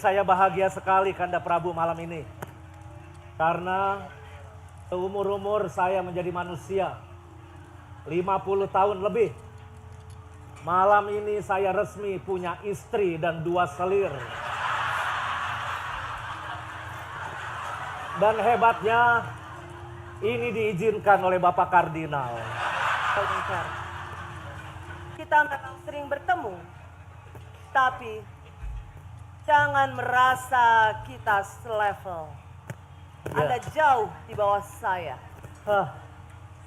Saya bahagia sekali Kanda Prabu malam ini. Karena seumur-umur saya menjadi manusia, 50 tahun lebih. Malam ini saya resmi punya istri dan 2 selir. Dan hebatnya, ini diizinkan oleh Bapak Kardinal. Kita memang sering bertemu, tapi jangan merasa kita selevel. Anda jauh di bawah saya.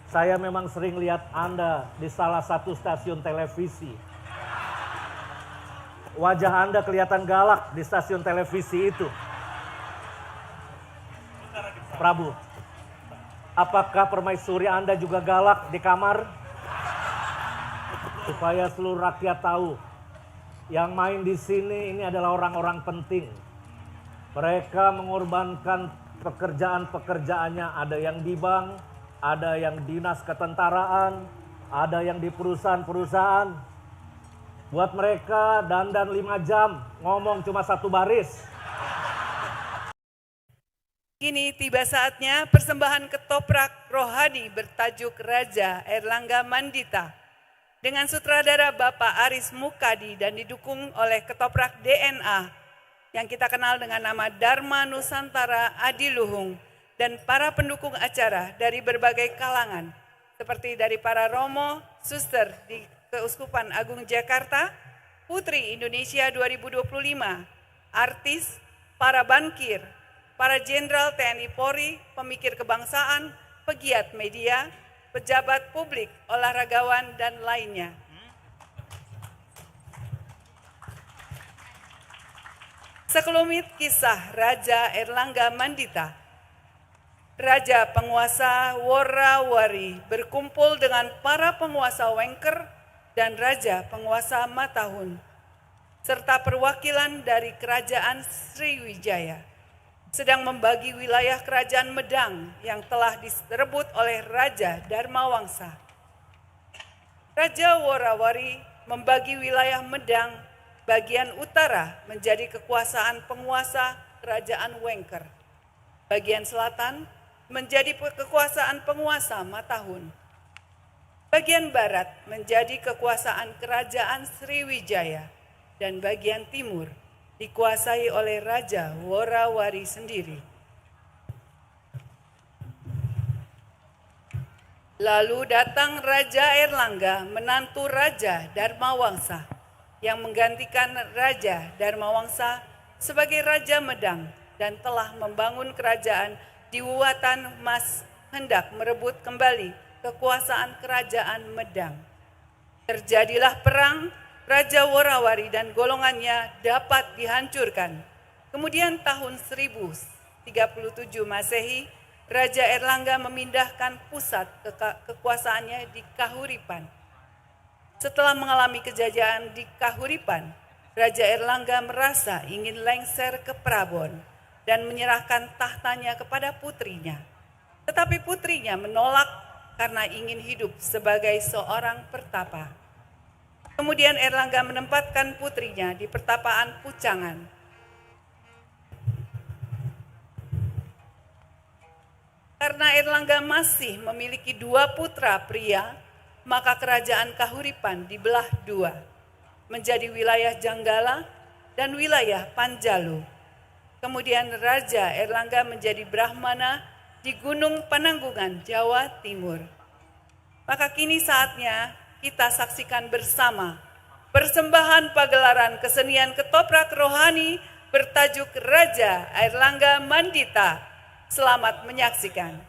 Saya memang sering lihat Anda di salah satu stasiun televisi. Wajah Anda kelihatan galak di stasiun televisi itu. Prabu, apakah permaisuri Anda juga galak di kamar? Supaya seluruh rakyat tahu, yang main di sini ini adalah orang-orang penting. Mereka mengorbankan pekerjaan-pekerjaannya, ada yang di bank, ada yang dinas ketentaraan, ada yang di perusahaan-perusahaan. Buat mereka dandan 5 jam, ngomong cuma 1 baris. Kini tiba saatnya persembahan ketoprak rohani bertajuk Raja Erlangga Mandita dengan sutradara Bapak Aris Mukadi dan didukung oleh ketoprak DNA yang kita kenal dengan nama Dharma Nusantara Adiluhung dan para pendukung acara dari berbagai kalangan seperti dari para romo, suster di Keuskupan Agung Jakarta, Putri Indonesia 2025, artis, para bankir, para jenderal TNI Polri, pemikir kebangsaan, pegiat media, pejabat publik, olahragawan, dan lainnya. Sekelumit kisah Raja Erlangga Mandita. Raja penguasa Worawari berkumpul dengan para penguasa Wengker dan Raja penguasa Matahun, serta perwakilan dari Kerajaan Sriwijaya, sedang membagi wilayah Kerajaan Medang yang telah direbut oleh Raja Dharmawangsa. Raja Worawari membagi wilayah Medang bagian utara menjadi kekuasaan penguasa Kerajaan Wengker. Bagian selatan menjadi kekuasaan penguasa Matahun. Bagian barat menjadi kekuasaan Kerajaan Sriwijaya dan bagian timur dikuasai oleh Raja Worawari sendiri. Lalu datang Raja Erlangga, menantu Raja Dharmawangsa, yang menggantikan Raja Dharmawangsa sebagai Raja Medang dan telah membangun kerajaan di Wuatan Mas, hendak merebut kembali kekuasaan Kerajaan Medang. Terjadilah perang. Raja Worawari dan golongannya dapat dihancurkan. Kemudian tahun 1037 Masehi, Raja Erlangga memindahkan pusat kekuasaannya di Kahuripan. Setelah mengalami kejajahan di Kahuripan, Raja Erlangga merasa ingin lengser ke Prabon dan menyerahkan tahtanya kepada putrinya. Tetapi putrinya menolak karena ingin hidup sebagai seorang pertapa. Kemudian Erlangga menempatkan putrinya di pertapaan Pucangan. Karena Erlangga masih memiliki 2 putra pria, maka kerajaan Kahuripan dibelah 2, menjadi wilayah Janggala dan wilayah Panjalu. Kemudian Raja Erlangga menjadi Brahmana di Gunung Pananggungan, Jawa Timur. Maka kini saatnya kita saksikan bersama persembahan pagelaran kesenian ketoprak rohani bertajuk Raja Erlangga Mandita. Selamat menyaksikan.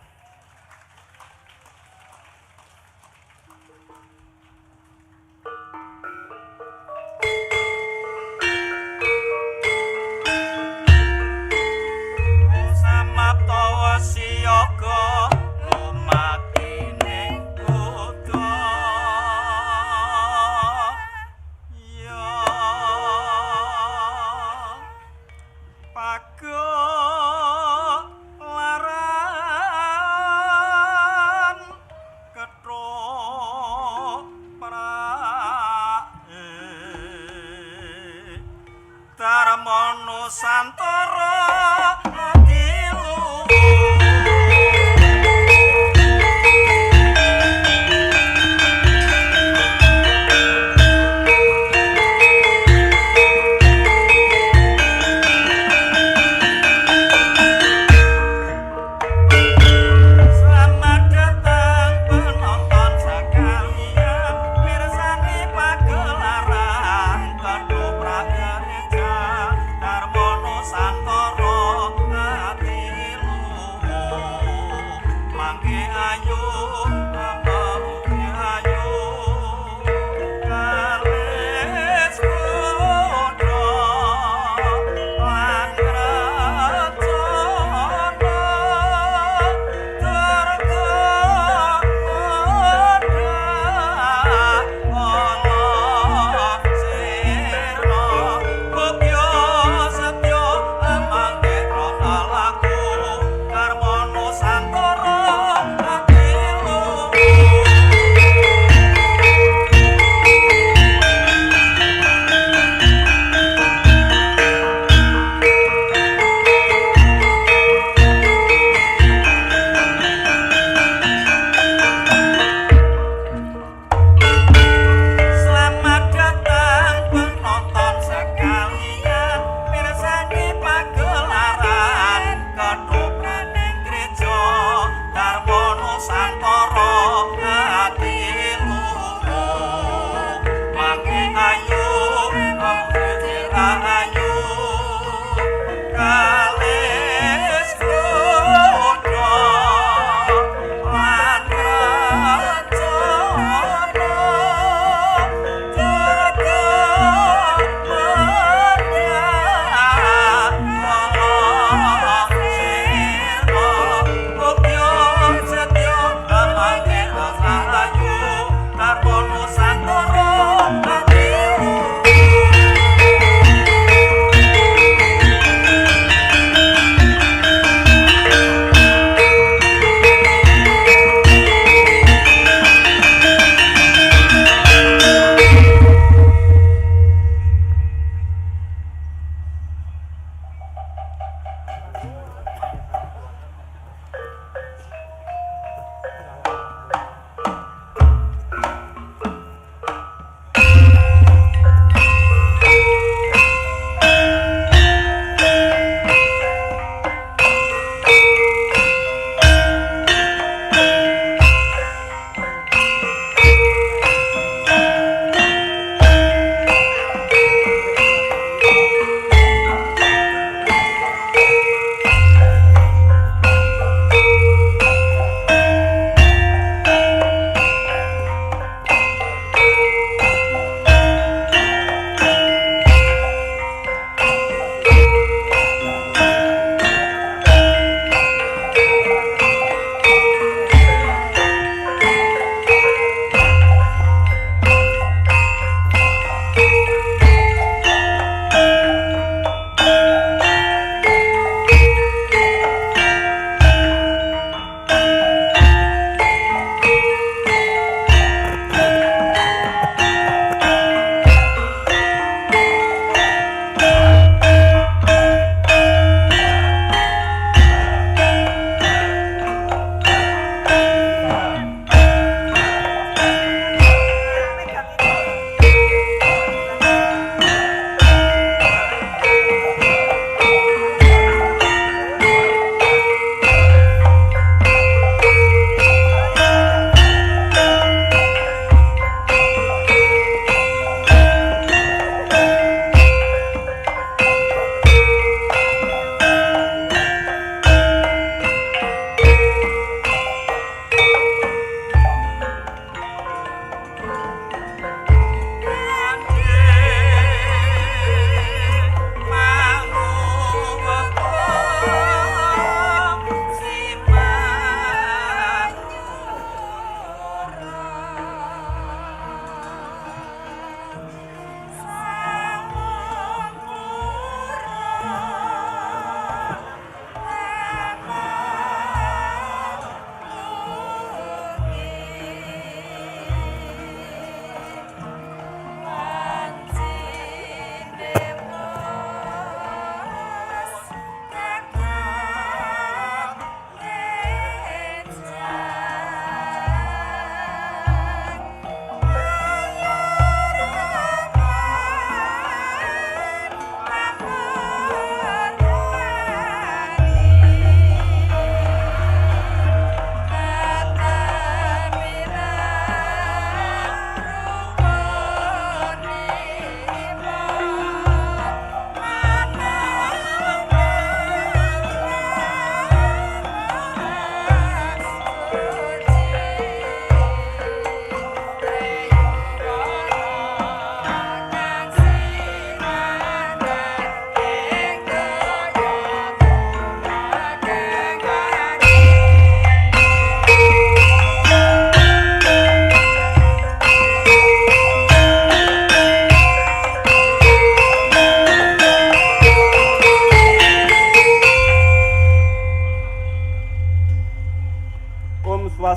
Samapta siyaga Nusantara antara adilu. Selamat datang penonton sekalian, mirsani pagelaran ketoprak gereja Darmono Santo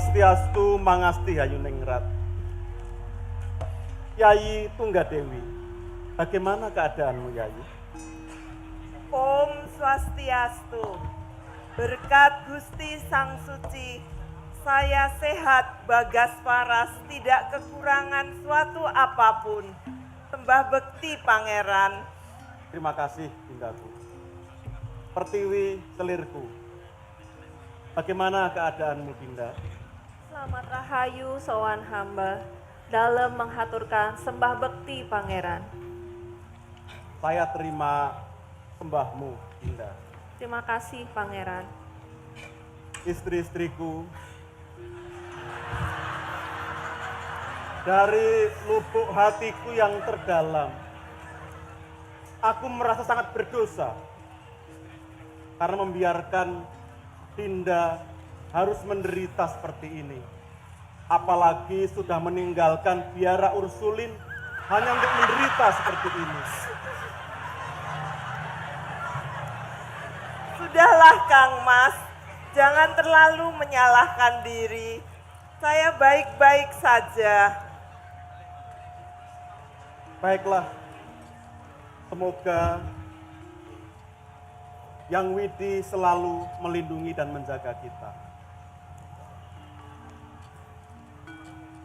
Swastiastu Mangasti Hayuningrat. Yayi Tunggadewi, bagaimana keadaanmu Yayi? Om Swastiastu. Berkat Gusti Sang Suci, saya sehat bagas waras, tidak kekurangan suatu apapun. Sembah bekti Pangeran. Terima kasih Dindaku. Pertiwi selirku, bagaimana keadaanmu Dinda? Selamat rahayu sowan hamba dalam menghaturkan sembah bekti Pangeran. Saya terima sembahmu Dinda. Terima kasih Pangeran. Istri-istriku, dari lubuk hatiku yang terdalam, aku merasa sangat berdosa karena membiarkan Dinda harus menderita seperti ini. Apalagi sudah meninggalkan biara Ursulin hanya untuk menderita seperti ini. Sudahlah Kang Mas, jangan terlalu menyalahkan diri. Saya baik-baik saja. Baiklah, semoga Yang Widi selalu melindungi dan menjaga kita.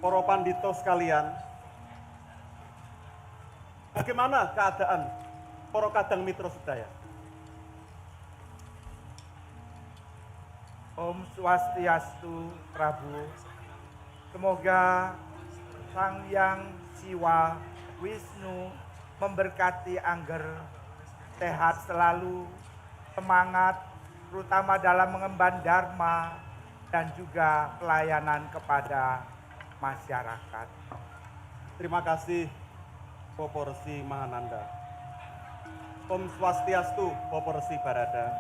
Para pandito sekalian, bagaimana keadaan para kadang mitra sedaya? Om Swastiastu Prabu. Semoga Sang Hyang Siwa Wisnu memberkati Angger sehat selalu, semangat terutama dalam mengemban dharma dan juga pelayanan kepada masyarakat. Terima kasih Poporsi Mahananda. Om Swastiastu Poporsi Barada.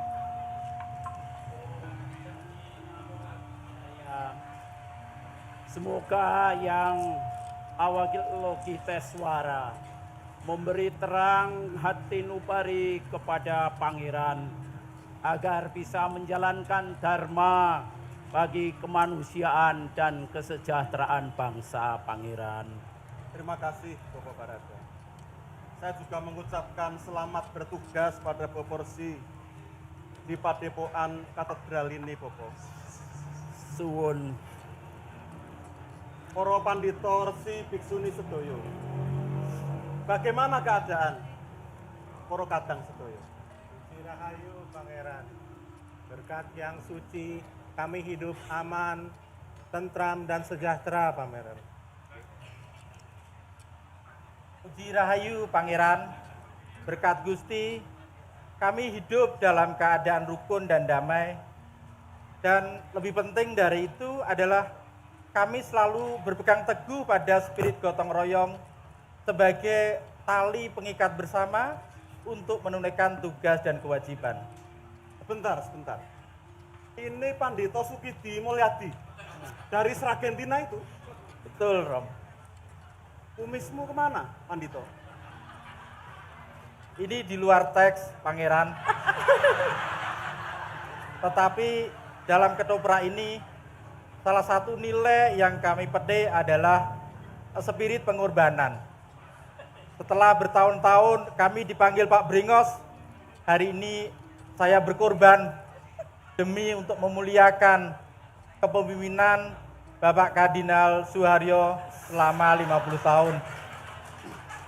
Semoga yang awakil logi teswara memberi terang hati nupari kepada Pangeran agar bisa menjalankan dharma bagi kemanusiaan dan kesejahteraan bangsa Pangeran. Terima kasih Bapak Barada. Saya juga mengucapkan selamat bertugas pada Poporsi di Padepokan Katedral ini Bapak. Suwun. Para pandito resi biksuni sedoyo. Bagaimana keadaan para kadang sedoyo? Rahayu Pangeran. Berkat yang suci, kami hidup aman, tentram dan sejahtera Pangeran. Puji Rahayu Pangeran. Berkat Gusti, kami hidup dalam keadaan rukun dan damai. Dan lebih penting dari itu adalah kami selalu berpegang teguh pada spirit gotong royong sebagai tali pengikat bersama untuk menunaikan tugas dan kewajiban. Sebentar. Ini Pandito Sukidi Mulyadi dari Sragentina itu. Betul, Rom. Kumismu kemana, Pandito? Ini di luar teks, Pangeran. Tetapi dalam ketoprak ini, salah satu nilai yang kami petik adalah spirit pengorbanan. Setelah bertahun-tahun kami dipanggil Pak Bringos, hari ini saya berkorban demi untuk memuliakan kepemimpinan Bapak Kardinal Suharyo selama 50 tahun.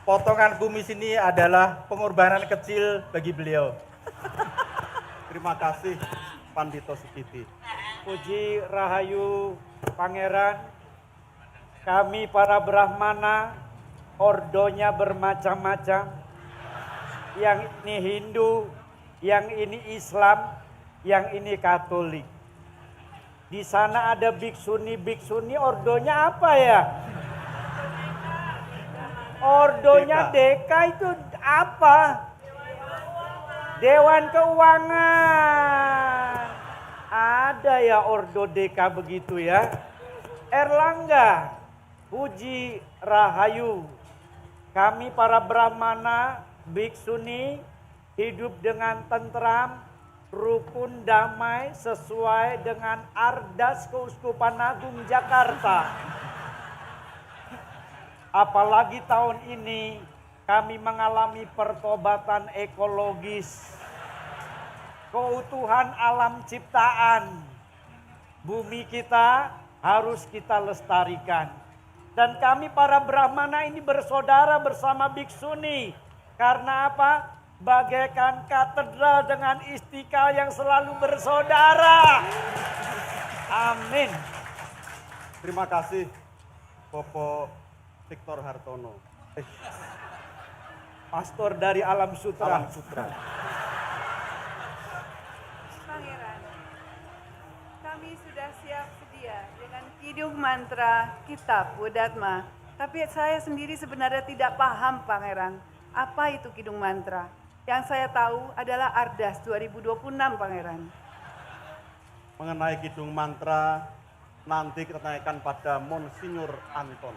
Potongan kumis ini adalah pengorbanan kecil bagi beliau. Terima kasih Pandito Sukidi. Puji Rahayu Pangeran, kami para Brahmana, ordonya bermacam-macam, yang ini Hindu, yang ini Islam, yang ini Katolik. Di sana ada biksuni, ordonya apa ya? Ordonya Deka itu apa? Dewan Keuangan. Ada ya ordo Deka begitu ya. Erlangga, puji Rahayu. Kami para Brahmana, biksuni hidup dengan tentram, rukun damai sesuai dengan Ardas Keuskupan Agung Jakarta. Apalagi tahun ini kami mengalami pertobatan ekologis, keutuhan alam ciptaan. Bumi kita harus kita lestarikan. Dan kami para Brahmana ini bersaudara bersama Biksuni. Karena apa? Bagaikan katedral dengan Istiqlal yang selalu bersaudara. Amin. Terima kasih Bapak Victor Hartono. Pastor dari Alam Sutra. Alam Sutra. Pangeran, kami sudah siap sedia dengan kidung mantra kitab Buddhatma. Tapi saya sendiri sebenarnya tidak paham, Pangeran. Apa itu kidung mantra? Yang saya tahu adalah Ardas 2026, Pangeran. Mengenai kidung mantra, nanti kita tanyakan pada Monsinyur Anton.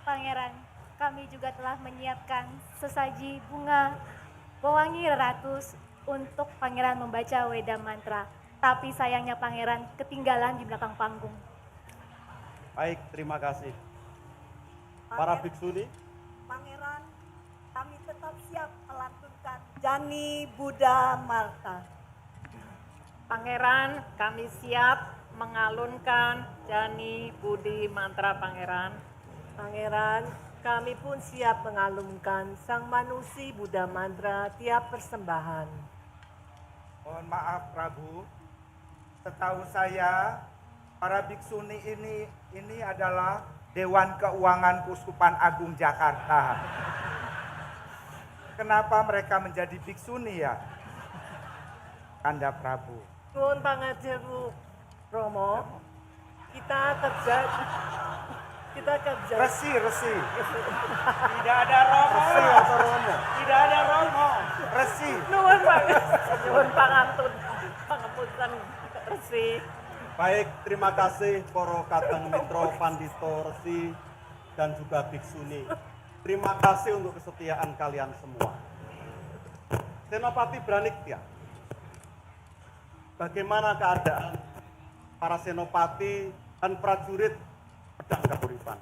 Pangeran, kami juga telah menyiapkan sesaji bunga pewangi ratus untuk Pangeran membaca Weda Mantra. Tapi sayangnya Pangeran ketinggalan di belakang panggung. Baik, terima kasih. Para biksuni, Pangeran, kami tetap siap melantunkan Jani Buddha Marta. Pangeran, kami siap mengalunkan Jani Budi Mantra Pangeran. Pangeran, kami pun siap mengalunkan Sang Manusi Buddha Mantra tiap persembahan. Mohon maaf Prabu, setahu saya para biksuni ini adalah Dewan Keuangan Keuskupan Agung Jakarta. Kenapa mereka menjadi biksuni ya? Kanda Prabu. Nuhun pangajeru Romo, kita kerja. Resi. Tidak ada Romo. Tidak ada Romo. Resi. Nuhun pangantun, pangapunten Resi. baik, terima kasih Poro Kadang Mitro, Pandito, Resi, dan juga biksuni. Terima kasih untuk kesetiaan kalian semua. Senopati Braniktia, bagaimana keadaan para senopati dan prajurit pedang Kahuripan?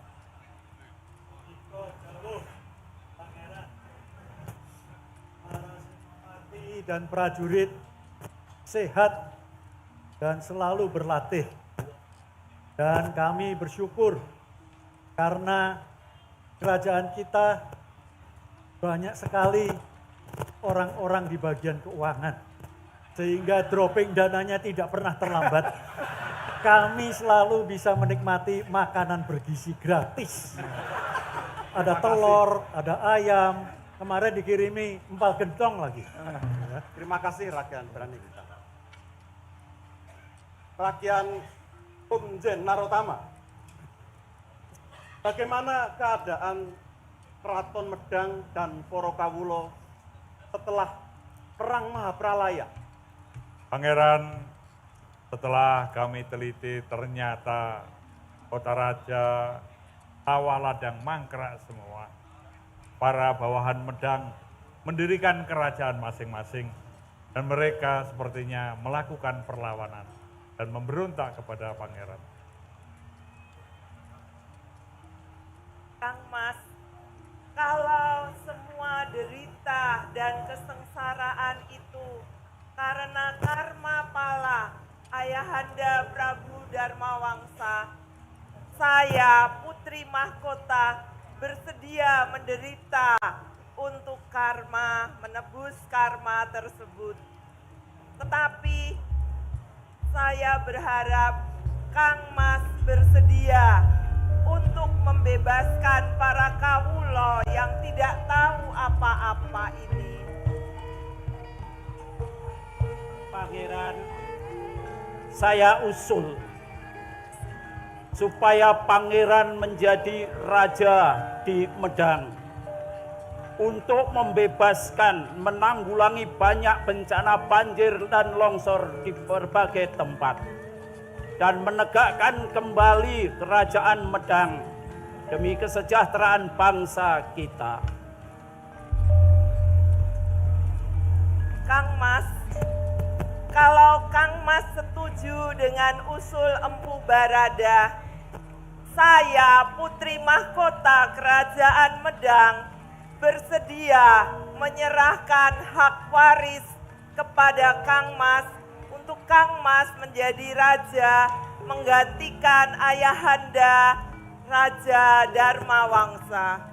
Dan prajurit sehat dan selalu berlatih. Dan kami bersyukur karena kerajaan kita banyak sekali orang-orang di bagian keuangan. Sehingga dropping dananya tidak pernah terlambat. Kami selalu bisa menikmati makanan bergizi gratis. Ada telur, ada ayam, kemarin dikirimi empal gentong lagi. Terima kasih Rakyat Berani kita. Rakyat Komjen Narotama, bagaimana keadaan Keraton Medang dan Poro Kawulo setelah Perang Mahapralaya? Pangeran, setelah kami teliti ternyata kota raja, sawah ladang mangkrak semua. Para bawahan Medang mendirikan kerajaan masing-masing dan mereka sepertinya melakukan perlawanan dan memberontak kepada pangeran. Kang Mas, kalau semua derita dan kesengsaraan itu karena karma pala Ayahanda Prabu Dharmawangsa, saya Putri Mahkota bersedia menderita untuk karma, menebus karma tersebut. Tetapi saya berharap Kang Mas bersedia untuk membebaskan para kawulo yang tidak tahu apa-apa ini. Pangeran, saya usul supaya pangeran menjadi raja di Medang untuk membebaskan, menanggulangi banyak bencana banjir dan longsor di berbagai tempat dan menegakkan kembali kerajaan Medang demi kesejahteraan bangsa kita. setuju dengan usul Empu Barada. Saya, Putri Mahkota Kerajaan Medang, bersedia menyerahkan hak waris kepada Kang Mas untuk Kang Mas menjadi raja menggantikan ayahanda Raja Dharmawangsa.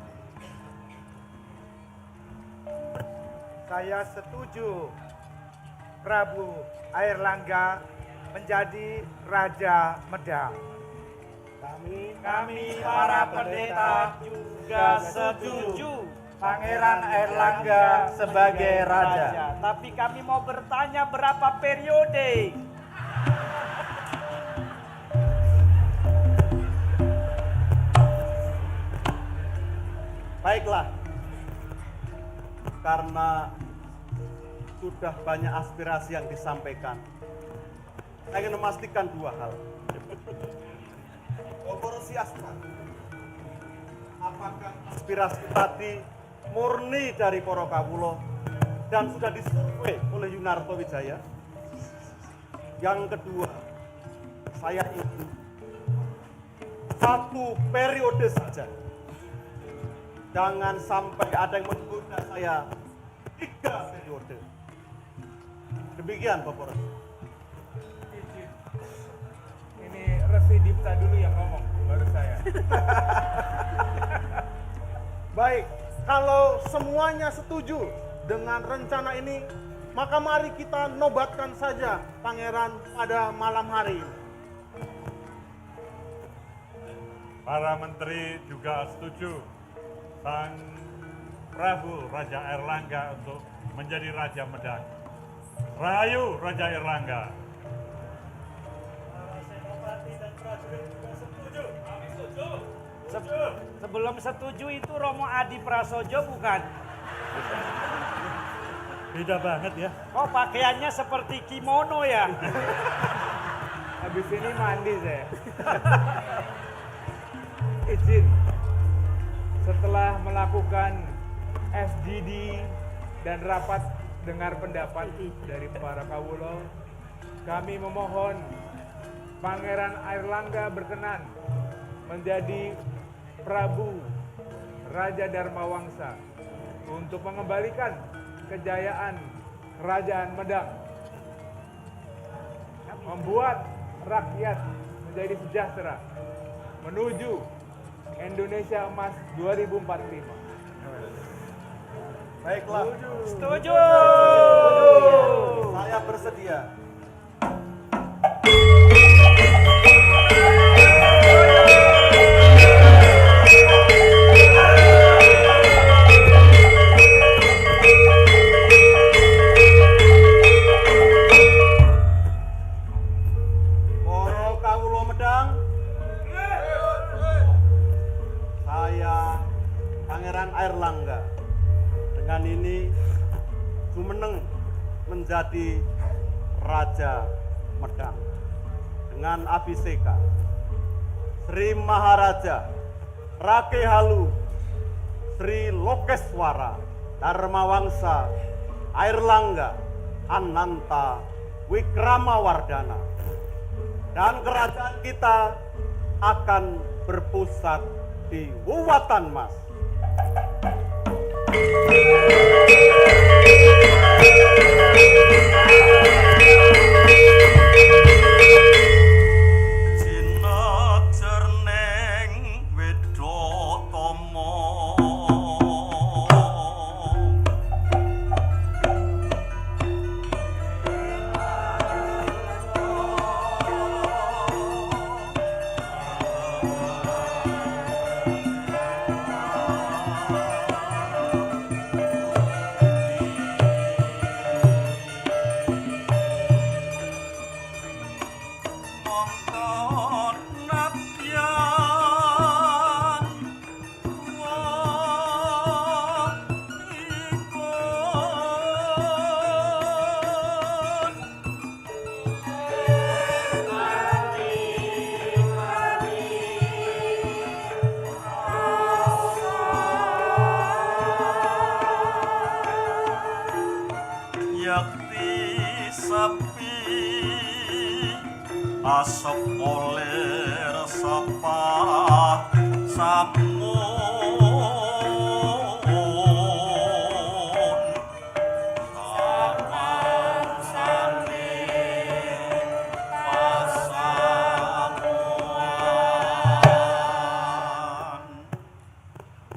Saya setuju Prabu Airlangga menjadi Raja Medang. Kami para pendeta juga setuju Pangeran Airlangga sebagai raja. Tapi kami mau bertanya berapa periode? Baiklah, karena sudah banyak aspirasi yang disampaikan, saya ingin memastikan dua hal. Proporsi Astra, apakah aspirasi tadi murni dari para kawula dan sudah disurvei oleh Yunarto Wijaya? Yang kedua, saya ingin satu periode saja. Jangan sampai ada yang menggoda saya 3 periode. Demikian Bapak Resi. Ini Resi Dipta dulu yang ngomong, baru saya. Baik, kalau semuanya setuju dengan rencana ini, maka mari kita nobatkan saja Pangeran pada malam hari ini. Para menteri juga setuju Sang Prabu Raja Airlangga untuk menjadi Raja Medang. Rahayu Raja Airlangga. Sebelum setuju itu Romo Adi Prasojo bukan? Beda banget ya. Oh pakaiannya seperti kimono ya? Habis ini mandi saya. Izin, setelah melakukan SGD dan rapat dengar pendapat dari para kawula, kami memohon Pangeran Airlangga berkenan menjadi Prabu Raja Dharmawangsa untuk mengembalikan kejayaan Kerajaan Medang, membuat rakyat menjadi sejahtera menuju Indonesia Emas 2045. Baiklah. Setuju. Saya bersedia. Para kawula Medang, saya Pangeran Airlangga dengan ini jumeneng menjadi Raja Medang dengan abhiseka Sri Maharaja Rake Halu Sri Lokeswara Dharmawangsa Airlangga Ananta Wikramawardhana, dan kerajaan kita akan berpusat di Wuwatan Mas. Jinajar neng Wedotama. Mongkon nadyan tuwa ikon. Yakti sapi asep oler sepah samun taman sane pasamuan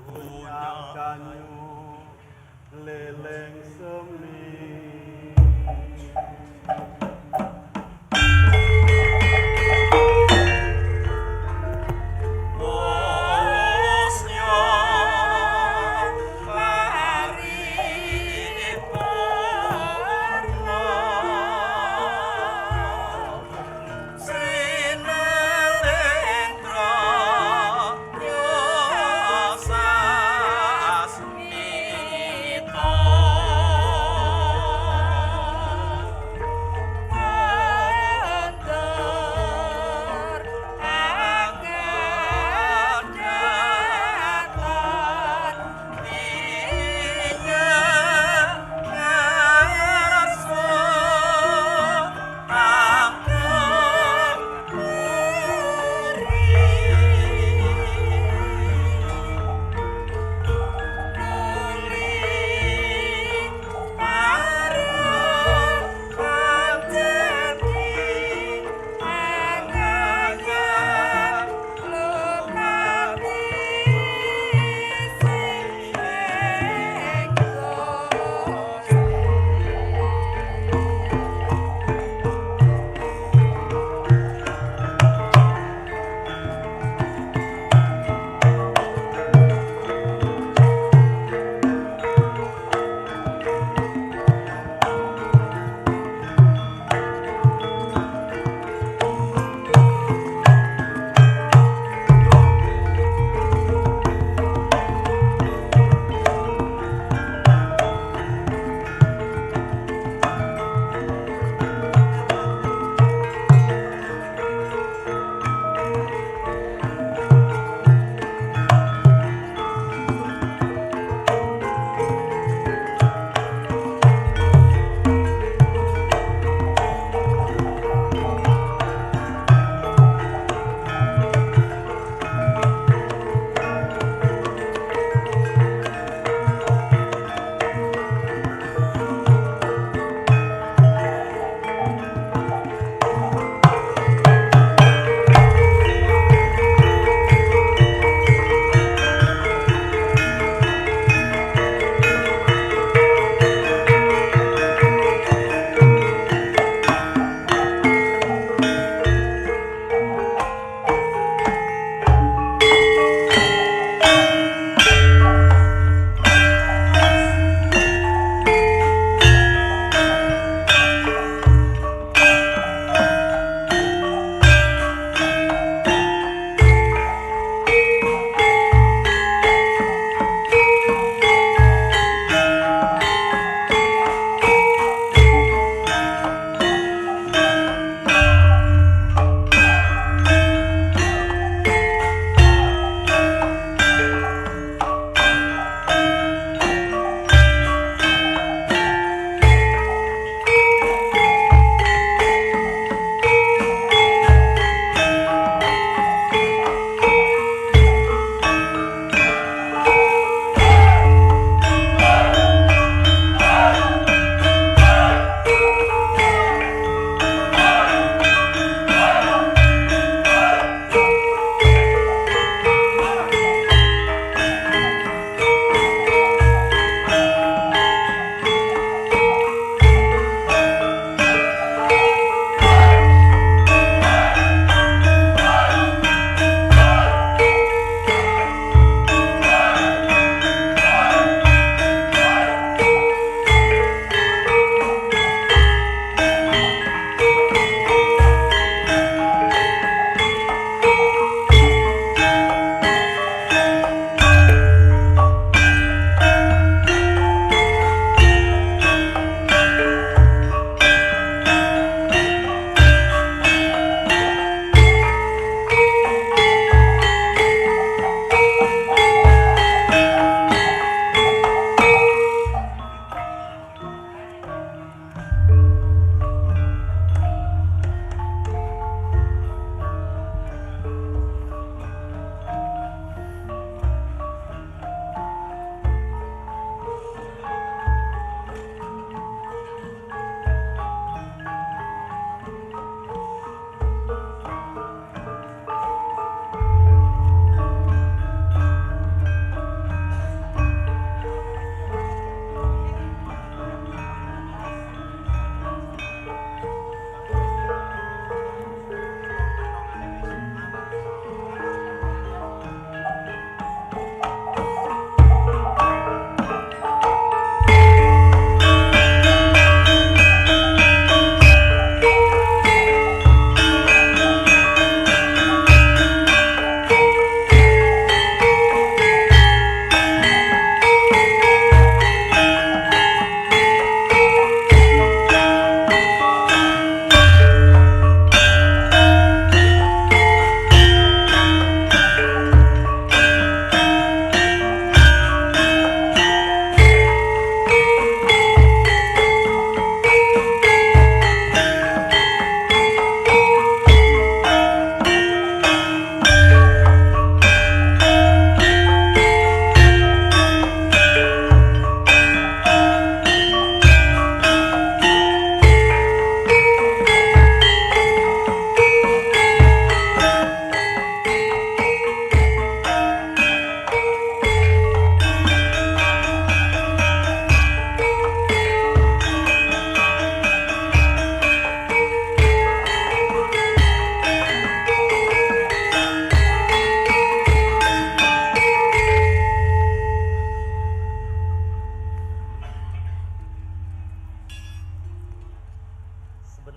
Bunyak ganyu leleng semi. bosnya paripurna sinelendra yasasmita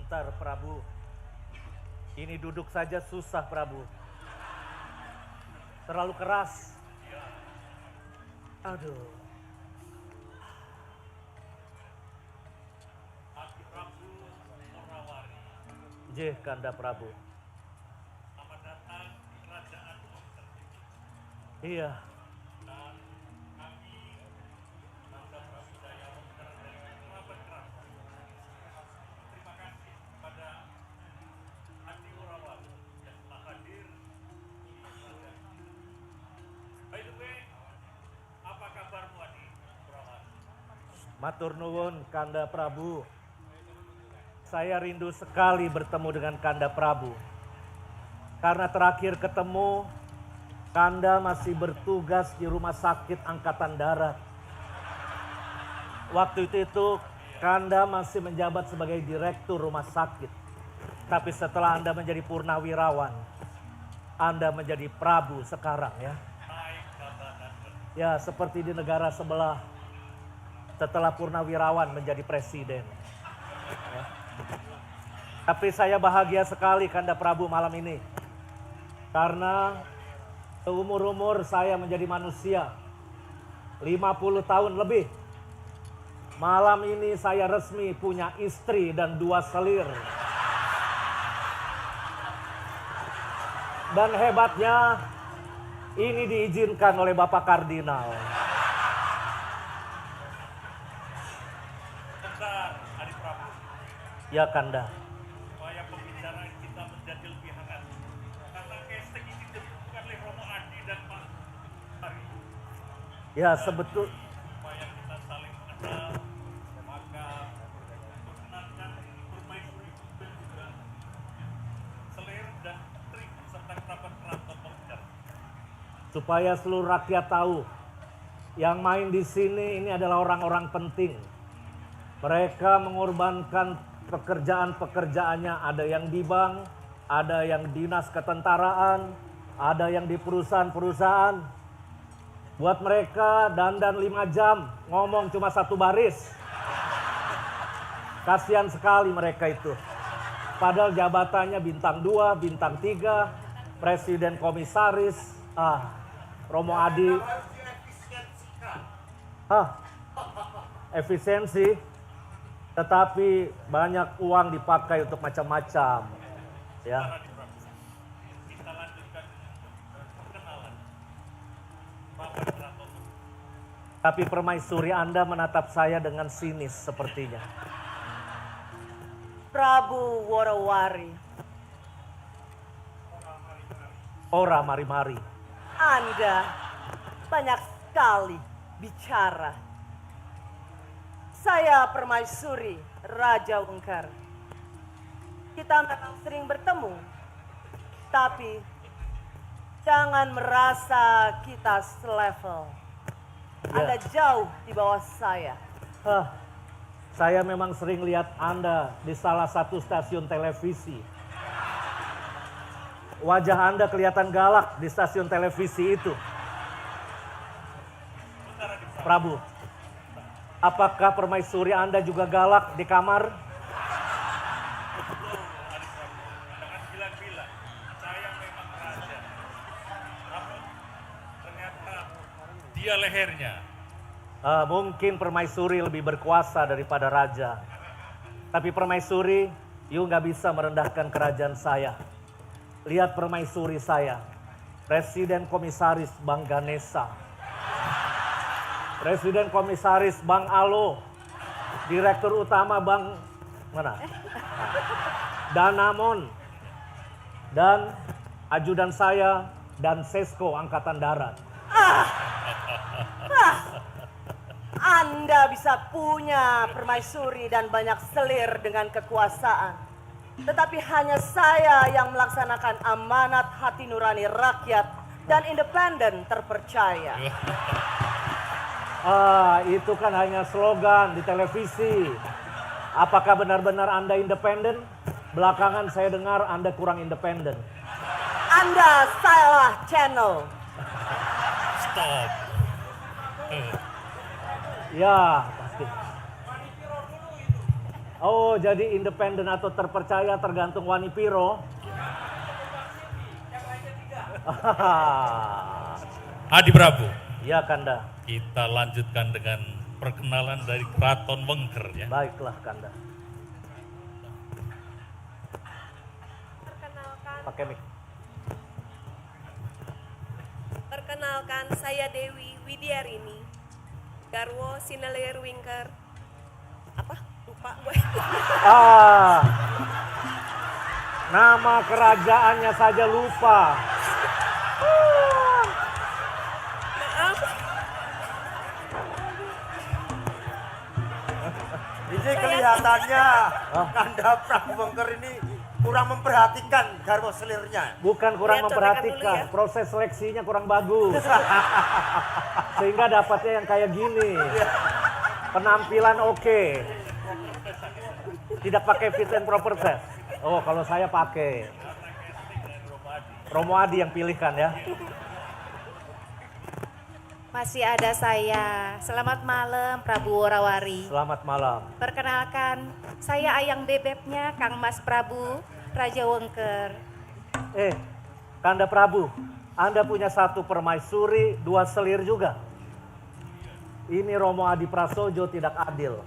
Sebentar, Prabu. Ini duduk saja susah, Prabu. Terlalu keras. Aduh. Jeh, Kanda Prabu. Selamat datang di kerajaan Iya. dan kami Kanda Prabu Jaya Wongker dari Kerabat Kerabat. Terima kasih kepada Adi Wurawali yang telah hadir di kerajaan. By the way, apa kabarmu Adi Wurawali? Matur nuwun Kanda Prabu. Saya rindu sekali bertemu dengan Kanda Prabu. Karena terakhir ketemu, Kanda masih bertugas di Rumah Sakit Angkatan Darat. Waktu itu Kanda masih menjabat sebagai direktur rumah sakit. Tapi setelah Anda menjadi purnawirawan, Anda menjadi Prabu sekarang ya. Ya, seperti di negara sebelah, setelah purnawirawan menjadi presiden. Ya. Tapi saya bahagia sekali Kanda Prabu malam ini. Karena seumur-umur saya menjadi manusia, 50 tahun lebih. Malam ini saya resmi punya istri dan 2 selir. Dan hebatnya, ini diizinkan oleh Bapak Kardinal. Bentar, Adi Prabu. Ya Kanda. Supaya pembicaraan kita menjadi lebih hangat. Karena casting ini ditentukan oleh Romo Adi dan Pak Hari. Ya sebetul. Supaya kita saling mengenal, maka perkenalkan permaisuri dan juga selir dan trik serta kerabat-kerabat pembicara. Supaya seluruh rakyat tahu, yang main di sini ini adalah orang-orang penting. Mereka mengorbankan pekerjaan-pekerjaannya, ada yang di bank, ada yang dinas ketentaraan, ada yang di perusahaan-perusahaan. Buat mereka dandan 5 jam, ngomong cuma 1 baris. Kasihan sekali mereka itu. Padahal jabatannya bintang 2, bintang 3, presiden komisaris. Romo Adi. Efisiensi. Tetapi banyak uang dipakai untuk macam-macam. Ya. Kita lanjutkan perkenalan. Tapi permaisuri Anda menatap saya dengan sinis sepertinya. Prabu Worawari, Ora mari-mari. Anda banyak sekali bicara. Saya permaisuri Raja Wongker. Kita memang sering bertemu, tapi jangan merasa kita selevel. Anda jauh di bawah saya. Saya memang sering lihat Anda di salah satu stasiun televisi. Wajah Anda kelihatan galak di stasiun televisi itu. Prabu, apakah permaisuri Anda juga galak di kamar? Jangan bilang-bilang, saya memang raja. Namun ternyata dia lehernya. Mungkin permaisuri lebih berkuasa daripada raja. Tapi permaisuri, you nggak bisa merendahkan kerajaan saya. Lihat permaisuri saya, Presiden Komisaris Bank Ganesha, Presiden Komisaris Bank Alo, Direktur Utama Bank mana? Danamon, dan ajudan saya dan Sesko Angkatan Darat. Anda bisa punya permaisuri dan banyak selir dengan kekuasaan. Tetapi hanya saya yang melaksanakan amanat hati nurani rakyat dan independen terpercaya. Itu kan hanya slogan di televisi. Apakah benar-benar Anda independen? Belakangan saya dengar Anda kurang independen. Anda salah channel. Stop. Ya, pasti. Oh, jadi independen atau terpercaya tergantung Wani Piro. Adi Prabu, Ya, Kanda. kita lanjutkan dengan perkenalan dari Keraton Wengker ya. Baiklah, Kanda. Pakai mic. Perkenalkan, saya Dewi Widyarini, Garwo Sinelir Wingker. Apa? Lupa gue. Nama kerajaannya saja lupa. Maaf. Ini kelihatannya Kanda Prabu Wengker ini kurang memperhatikan garwo selirnya. Bukan kurang Lihat, memperhatikan, contekan dulu ya. proses seleksinya kurang bagus. Sehingga dapatnya yang kayak gini. Penampilan oke. Tidak pakai fit and proper set. Oh, kalau saya pakai. Romo Adi yang pilihkan ya. Masih ada saya. Selamat malam Prabu Worawari. Selamat malam. Perkenalkan, saya ayang bebeknya Kang Mas Prabu Raja Wengker. Kanda Prabu, Anda punya satu permaisuri, 2 selir juga. Ini Romo Adi Prasojo tidak adil.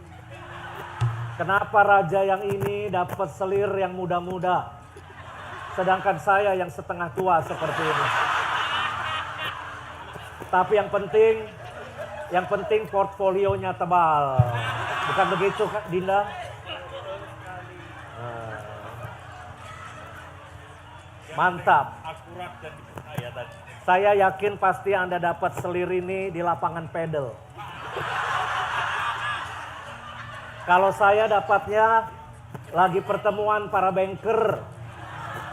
Kenapa raja yang ini dapat selir yang muda-muda, sedangkan saya yang setengah tua seperti ini. Tapi yang penting portfolionya tebal. Bukan begitu, Kak Dinda? Mantap. Akurat dan dipercaya tadi. Saya yakin pasti Anda dapat selir ini di lapangan pedal. Kalau saya dapatnya lagi pertemuan para banker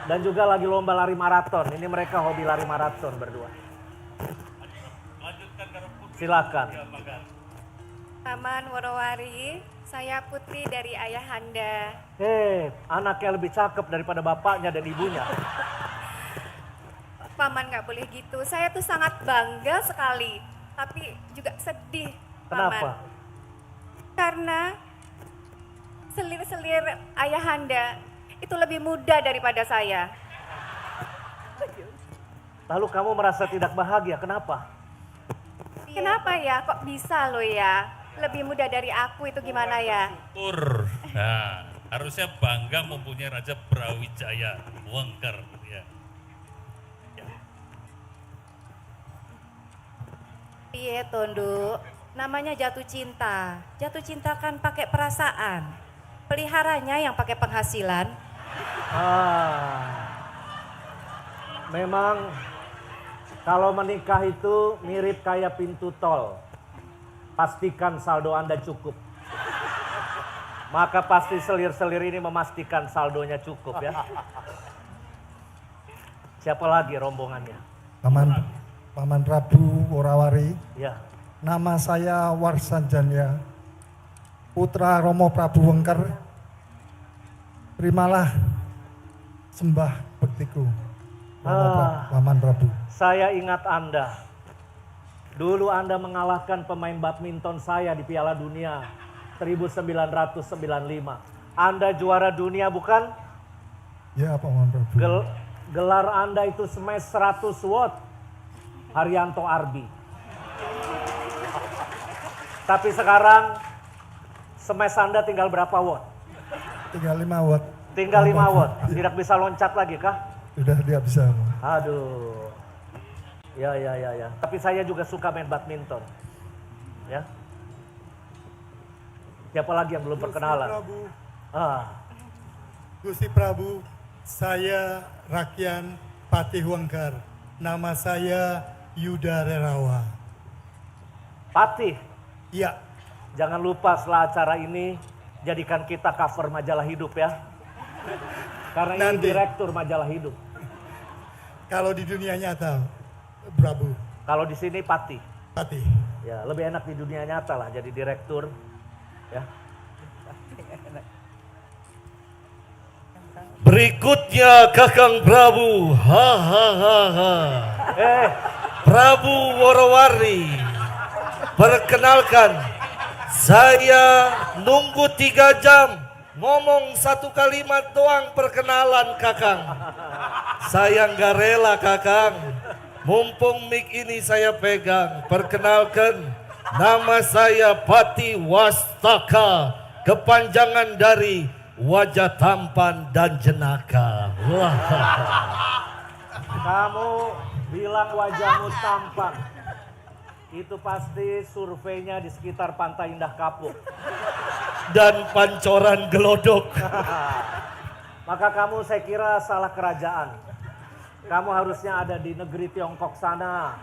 dan juga lagi lomba lari maraton. Ini mereka hobi lari maraton berdua. Silakan. Paman Worawari, saya putri dari ayahanda. Anaknya lebih cakep daripada bapaknya dan ibunya. Paman nggak boleh gitu. Saya tuh sangat bangga sekali, tapi juga sedih. Kenapa? Paman. Karena selir-selir ayahanda itu lebih muda daripada saya. Lalu kamu merasa tidak bahagia, kenapa? Kenapa ya? Kok bisa lo ya? Lebih muda dari aku itu gimana ya? Syukur. Nah, harusnya bangga mempunyai Raja Brawijaya Wengker. Ya. Iya Tondo, namanya jatuh cinta. Jatuh cinta kan pakai perasaan. Peliharanya yang pakai penghasilan. Memang kalau menikah itu mirip kayak pintu tol. Pastikan saldo Anda cukup. Maka pasti selir-selir ini memastikan saldonya cukup ya. Siapa lagi rombongannya? Paman Prabu Worawari. Ya. Nama saya Warsanjanya, putra Romo Prabu Wengker. Terimalah sembah bektiku, Paman Prabu. Saya ingat Anda. Dulu Anda mengalahkan pemain badminton saya di Piala Dunia 1995. Anda juara dunia bukan? Ya, Paman Prabu. Gelar Anda itu smash 100 watt. Haryanto Arbi. Tapi sekarang smash Anda tinggal berapa watt? Tinggal 5 watt. Tinggal 5 watt. Tidak bisa loncat lagi kah? Sudah tidak bisa. Aduh. Ya. Tapi saya juga suka main badminton. Ya. Siapa lagi yang belum perkenalan? Gusti Prabu, saya Rakyan Patih Wengker. Nama saya Yuda Rerawa. Patih? Iya. Jangan lupa setelah acara ini, jadikan kita cover majalah Hidup ya. Karena ini direktur majalah Hidup. Kalau di dunia nyata, Prabu. Kalau di sini Patih. Patih. Ya, lebih enak di dunia nyata lah jadi direktur. Ya. Berikutnya Kakang Prabu. Prabu Worawari. Perkenalkan, saya nunggu 3 jam ngomong satu kalimat doang perkenalan Kakang. Saya nggak rela Kakang. Mumpung mic ini saya pegang, perkenalkan nama saya Pati Wastaka, kepanjangan dari wajah tampan dan jenaka. Wah. Kamu bilang wajahmu tampan. Itu pasti surveinya di sekitar Pantai Indah Kapuk. Dan Pancoran Gelodok. Maka kamu saya kira salah kerajaan. Kamu harusnya ada di negeri Tiongkok sana.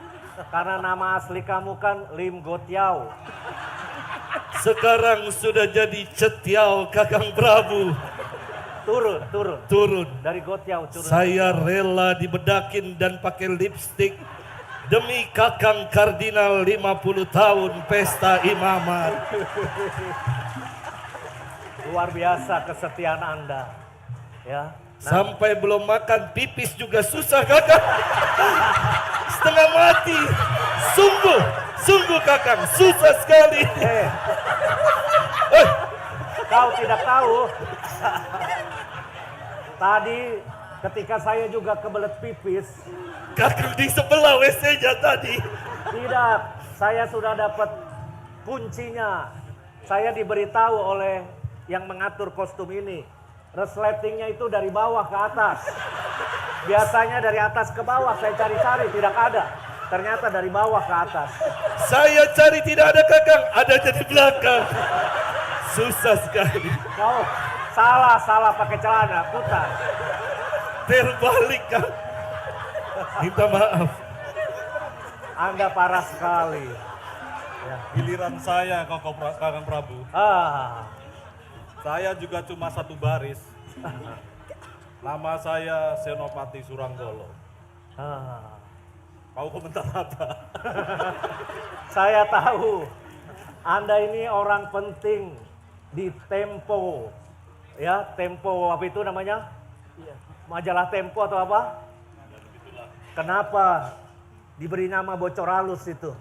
Karena nama asli kamu kan Lim Gotiao. Sekarang sudah jadi Cetiao Kakang Prabu. Turun. Dari Gotiao turun. Saya rela dibedakin dan pakai lipstik demi Kakang Kardinal 50 tahun pesta imamat. Luar biasa kesetiaan Anda. Ya. Sampai belum makan pipis juga susah Kakang. Setengah mati. Sungguh Kakang, susah sekali. Kau tidak tahu. Tadi ketika saya juga kebelet pipis. Kakang di sebelah WC-nya tadi. Tidak, saya sudah dapat kuncinya. Saya diberitahu oleh yang mengatur kostum ini. Resletingnya itu dari bawah ke atas. Biasanya dari atas ke bawah, saya cari-cari tidak ada. Ternyata dari bawah ke atas. Saya cari tidak ada Kakang, ada di belakang. Susah sekali. Kau salah pakai celana, putar. Terbalik Kang. Minta maaf. Anda parah sekali. Ya. Giliran saya Kakang Prabu. Saya juga cuma satu baris. Nama saya Senopati Suranggolo. Mau komentar apa? Saya tahu Anda ini orang penting di Tempo. Ya, Tempo apa itu namanya? Majalah Tempo atau apa? Kenapa diberi nama bocor halus itu?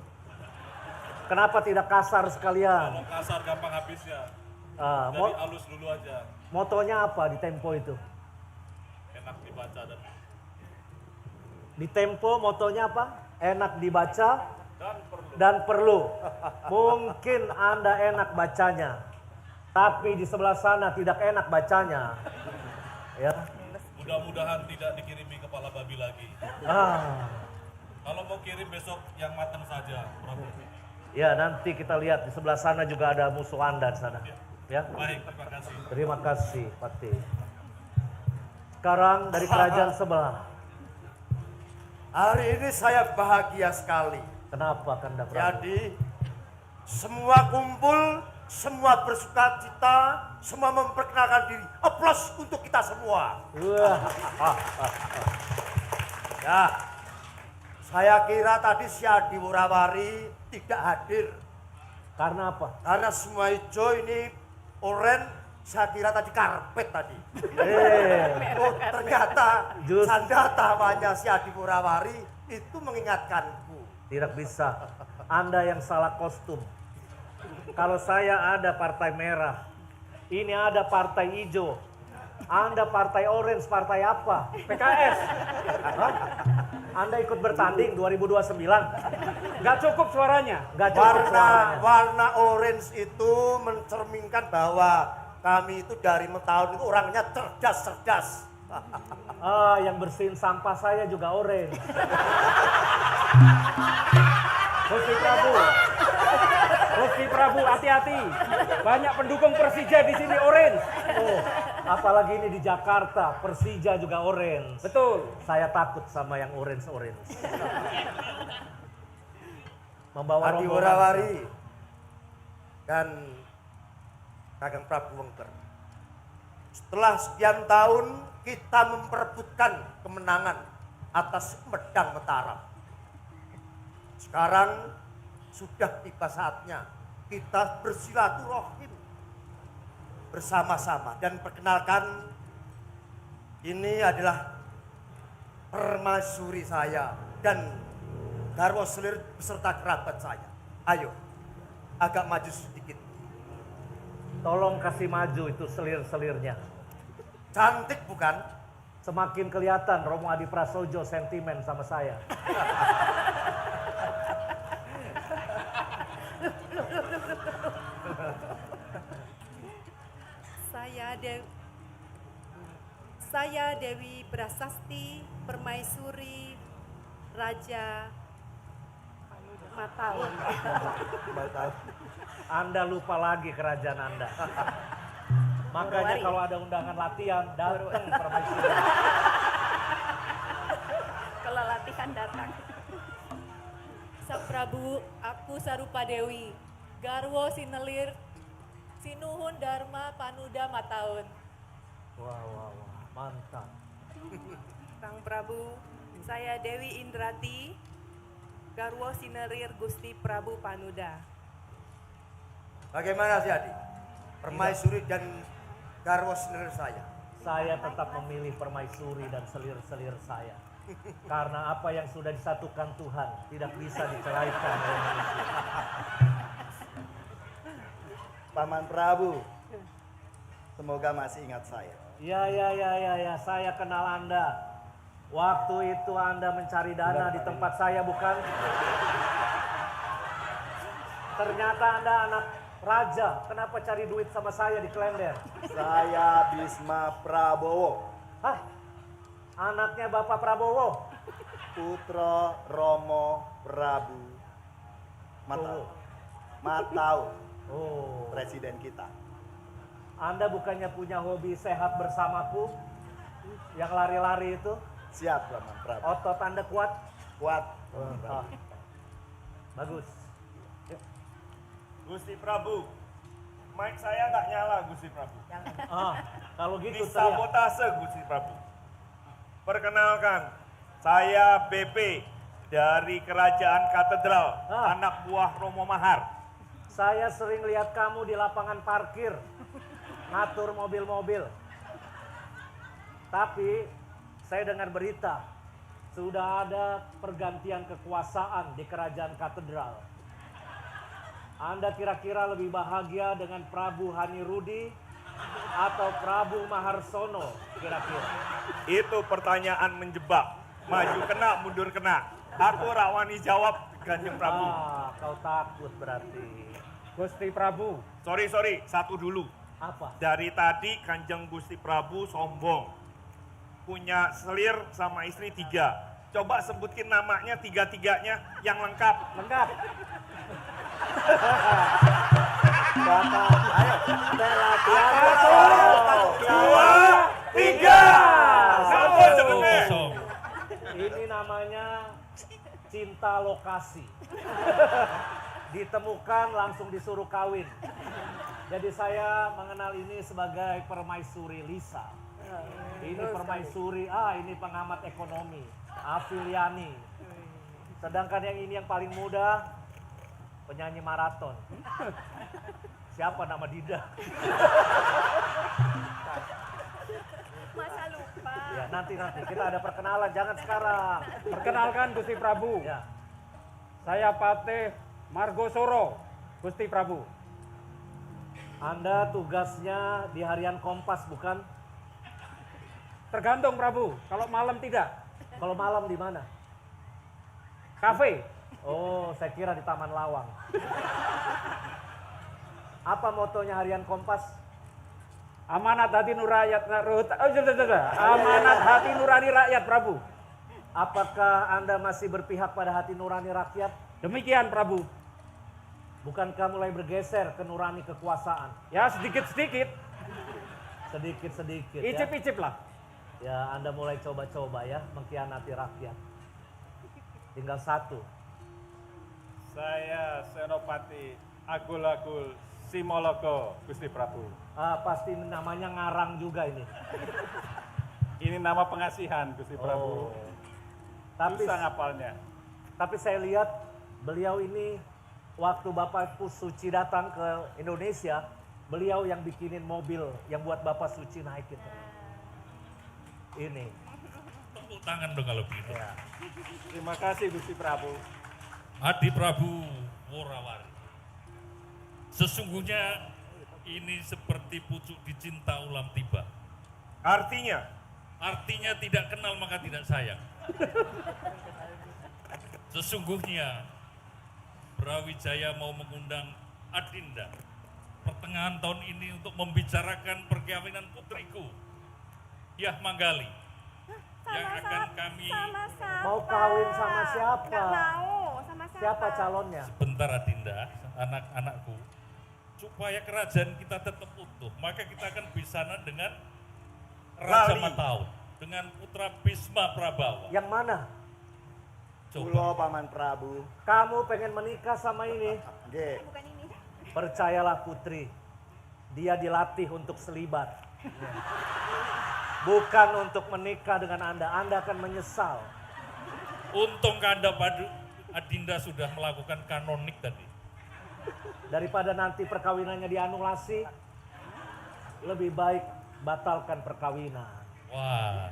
Kenapa tidak kasar sekalian? Kalau kasar gampang habisnya. Jadi halus dulu aja. Motonya apa di Tempo itu? Enak dibaca Di Tempo motonya apa? Enak dibaca dan perlu. Mungkin Anda enak bacanya, tapi di sebelah sana tidak enak bacanya. Ya. Mudah-mudahan tidak dikirimi kepala babi lagi. Kalau mau kirim besok yang matang saja, Prabu. Ya, nanti kita lihat di sebelah sana juga ada musuh Anda di sana. Ya. Baik, terima kasih. Terima kasih, Pati. Sekarang dari kerajaan sebelah. Hari ini saya bahagia sekali. Kenapa, Kanda Prabu? Jadi semua kumpul, semua bersuka cita, semua memperkenalkan diri. Aplaus untuk kita semua. Ya, saya kira tadi si Adi Wurawari tidak hadir. Karena apa? Karena semua hijau ini oranye, saya kira tadi karpet tadi. Oh, ternyata Sandata namanya si Adi Wurawari itu mengingatkanku. Tidak bisa. Anda yang salah kostum. Kalau saya ada partai merah, ini ada partai hijau. Anda partai orange, partai apa? PKS. Hah? Anda ikut bertanding 2029? Nggak cukup suaranya. Nggak cukup suaranya. Warna orange itu mencerminkan bahwa kami itu dari tahun itu orangnya cerdas. Yang bersihin sampah saya juga orange. Gusti Prabu, hati-hati. Banyak pendukung Persija di sini orange. Oh, apalagi ini di Jakarta, Persija juga orange. Betul. Saya takut sama yang orange. Membawa Adi Wurawari dan Kakang Prabu Wengker. Setelah sekian tahun kita memperebutkan kemenangan atas Medang Mataram. Sekarang sudah tiba saatnya kita bersilaturahim bersama-sama dan perkenalkan ini adalah permaisuri saya dan garwa selir beserta kerabat saya. Ayo, agak maju sedikit. Tolong kasih maju itu selir-selirnya. Cantik bukan? Semakin kelihatan Romo Adi Prasojo sentimen sama saya. Saya Dewi Prasasti, Permaisuri Raja Mataun. Anda lupa lagi kerajaan Anda. Makanya kalau ada undangan latihan, datang permaisuri. Kalau latihan datang. Saprabu, aku Sarupa Dewi, Garwo Sinelir, Sinuhun Dharma Panuda Mataun. Wah, mantap. Kang Prabu, saya Dewi Indrati, Garwo Sinelir Gusti Prabu Panuda. Bagaimana si Adi? Permaisuri dan Garwo Sinelir saya. Saya tetap memilih permaisuri dan selir-selir saya. Karena apa yang sudah disatukan Tuhan tidak bisa diceraikan oleh manusia. Paman Prabu, semoga masih ingat saya. Ya, saya kenal Anda. Waktu itu Anda mencari dana di tempat saya, bukan? Ternyata Anda anak raja. Kenapa cari duit sama saya di Klender? Saya Bisma Prabowo. Hah? Anaknya Bapak Prabowo? Putra Romo Prabu Mataun. Oh. Presiden kita. Anda bukannya punya hobi sehat bersamaku? Yang lari-lari itu? Siap, Paman Prabu. Otot Anda kuat? Kuat. Bagus. Gusti Prabu, mic saya nggak nyala Gusti Prabu. Kalau gitu disabotase Gusti Prabu. Perkenalkan, saya BP dari Kerajaan Katedral, anak buah Romo Mahar. Saya sering lihat kamu di lapangan parkir, ngatur mobil-mobil. Tapi saya dengar berita, sudah ada pergantian kekuasaan di Kerajaan Katedral. Anda kira-kira lebih bahagia dengan Prabu Hani Rudi atau Prabu Maharsono kira-kira? Itu pertanyaan menjebak. Maju kena, mundur kena. Aku rawani jawab, Kanjeng Prabu. Kau takut berarti. Gusti Prabu. Sorry, satu dulu. Apa? Dari tadi Kanjeng Gusti Prabu sombong. Punya selir sama istri 3. Coba sebutkin namanya 3-3-nya yang lengkap. Lengkap. Bapak, ayo. 2, 3. Sambut jenenge. Ini namanya cinta lokasi. Ditemukan langsung disuruh kawin. Jadi saya mengenal ini sebagai permaisuri Lisa. Ini permaisuri, ini pengamat ekonomi, Afiliani. Sedangkan yang ini yang paling muda, penyanyi maraton. Siapa nama Dida? Masa lupa. Ya, nanti kita ada perkenalan, jangan sekarang. Perkenalkan Gusti Prabu. Ya. Saya Patih Margosoro, Gusti Prabu. Anda tugasnya di harian Kompas, bukan? Tergantung Prabu, kalau malam tidak. Kalau malam di mana? Kafe. Oh, saya kira di Taman Lawang. Apa motonya harian Kompas? Amanat hati nurani rakyat. Amanat hati nurani rakyat, Prabu. Apakah Anda masih berpihak pada hati nurani rakyat? Demikian, Prabu. Bukankah mulai bergeser ke nurani kekuasaan? Ya, sedikit-sedikit. Sedikit-sedikit. Icip-icip lah. Ya, Anda mulai coba-coba ya mengkhianati rakyat. Tinggal satu. Saya Senopati Agul-Agul Simoloko, Gusti Prabu. Pasti namanya ngarang juga ini. Ini nama pengasihan, Gusti Prabu. Tapi susah ngapalnya. Tapi saya lihat beliau ini waktu Bapak Suci datang ke Indonesia, beliau yang bikinin mobil yang buat Bapak Suci naik itu. Ini. Tepuk tangan dong kalau begitu. Ya. Terima kasih Gusti Prabu. Adi Prabu Worawari. Sesungguhnya Ini seperti pucuk dicinta ulam tiba. Artinya? Artinya tidak kenal maka tidak sayang. Sesungguhnya Brawijaya mau mengundang Adinda pertengahan tahun ini untuk membicarakan perkawinan putriku, Yah Manggali, yang akan kami Mau kawin sama siapa? Nggak mau, sama Siapa calonnya? sebentar Adinda, anak-anakku, supaya kerajaan kita tetap utuh, maka kita akan bisana dengan Raja Lali. Mataun, dengan putra Bisma Prabawa. Yang mana? Kulo Paman Prabu. Kamu pengen menikah sama ini? Nggih. Bukan ini. Percayalah putri, dia dilatih untuk selibat. Bukan untuk menikah dengan Anda, Anda akan menyesal. Untung Kanda Padu Adinda sudah melakukan kanonik tadi. Daripada nanti perkawinannya dianulasi, lebih baik batalkan perkawinan. Wah,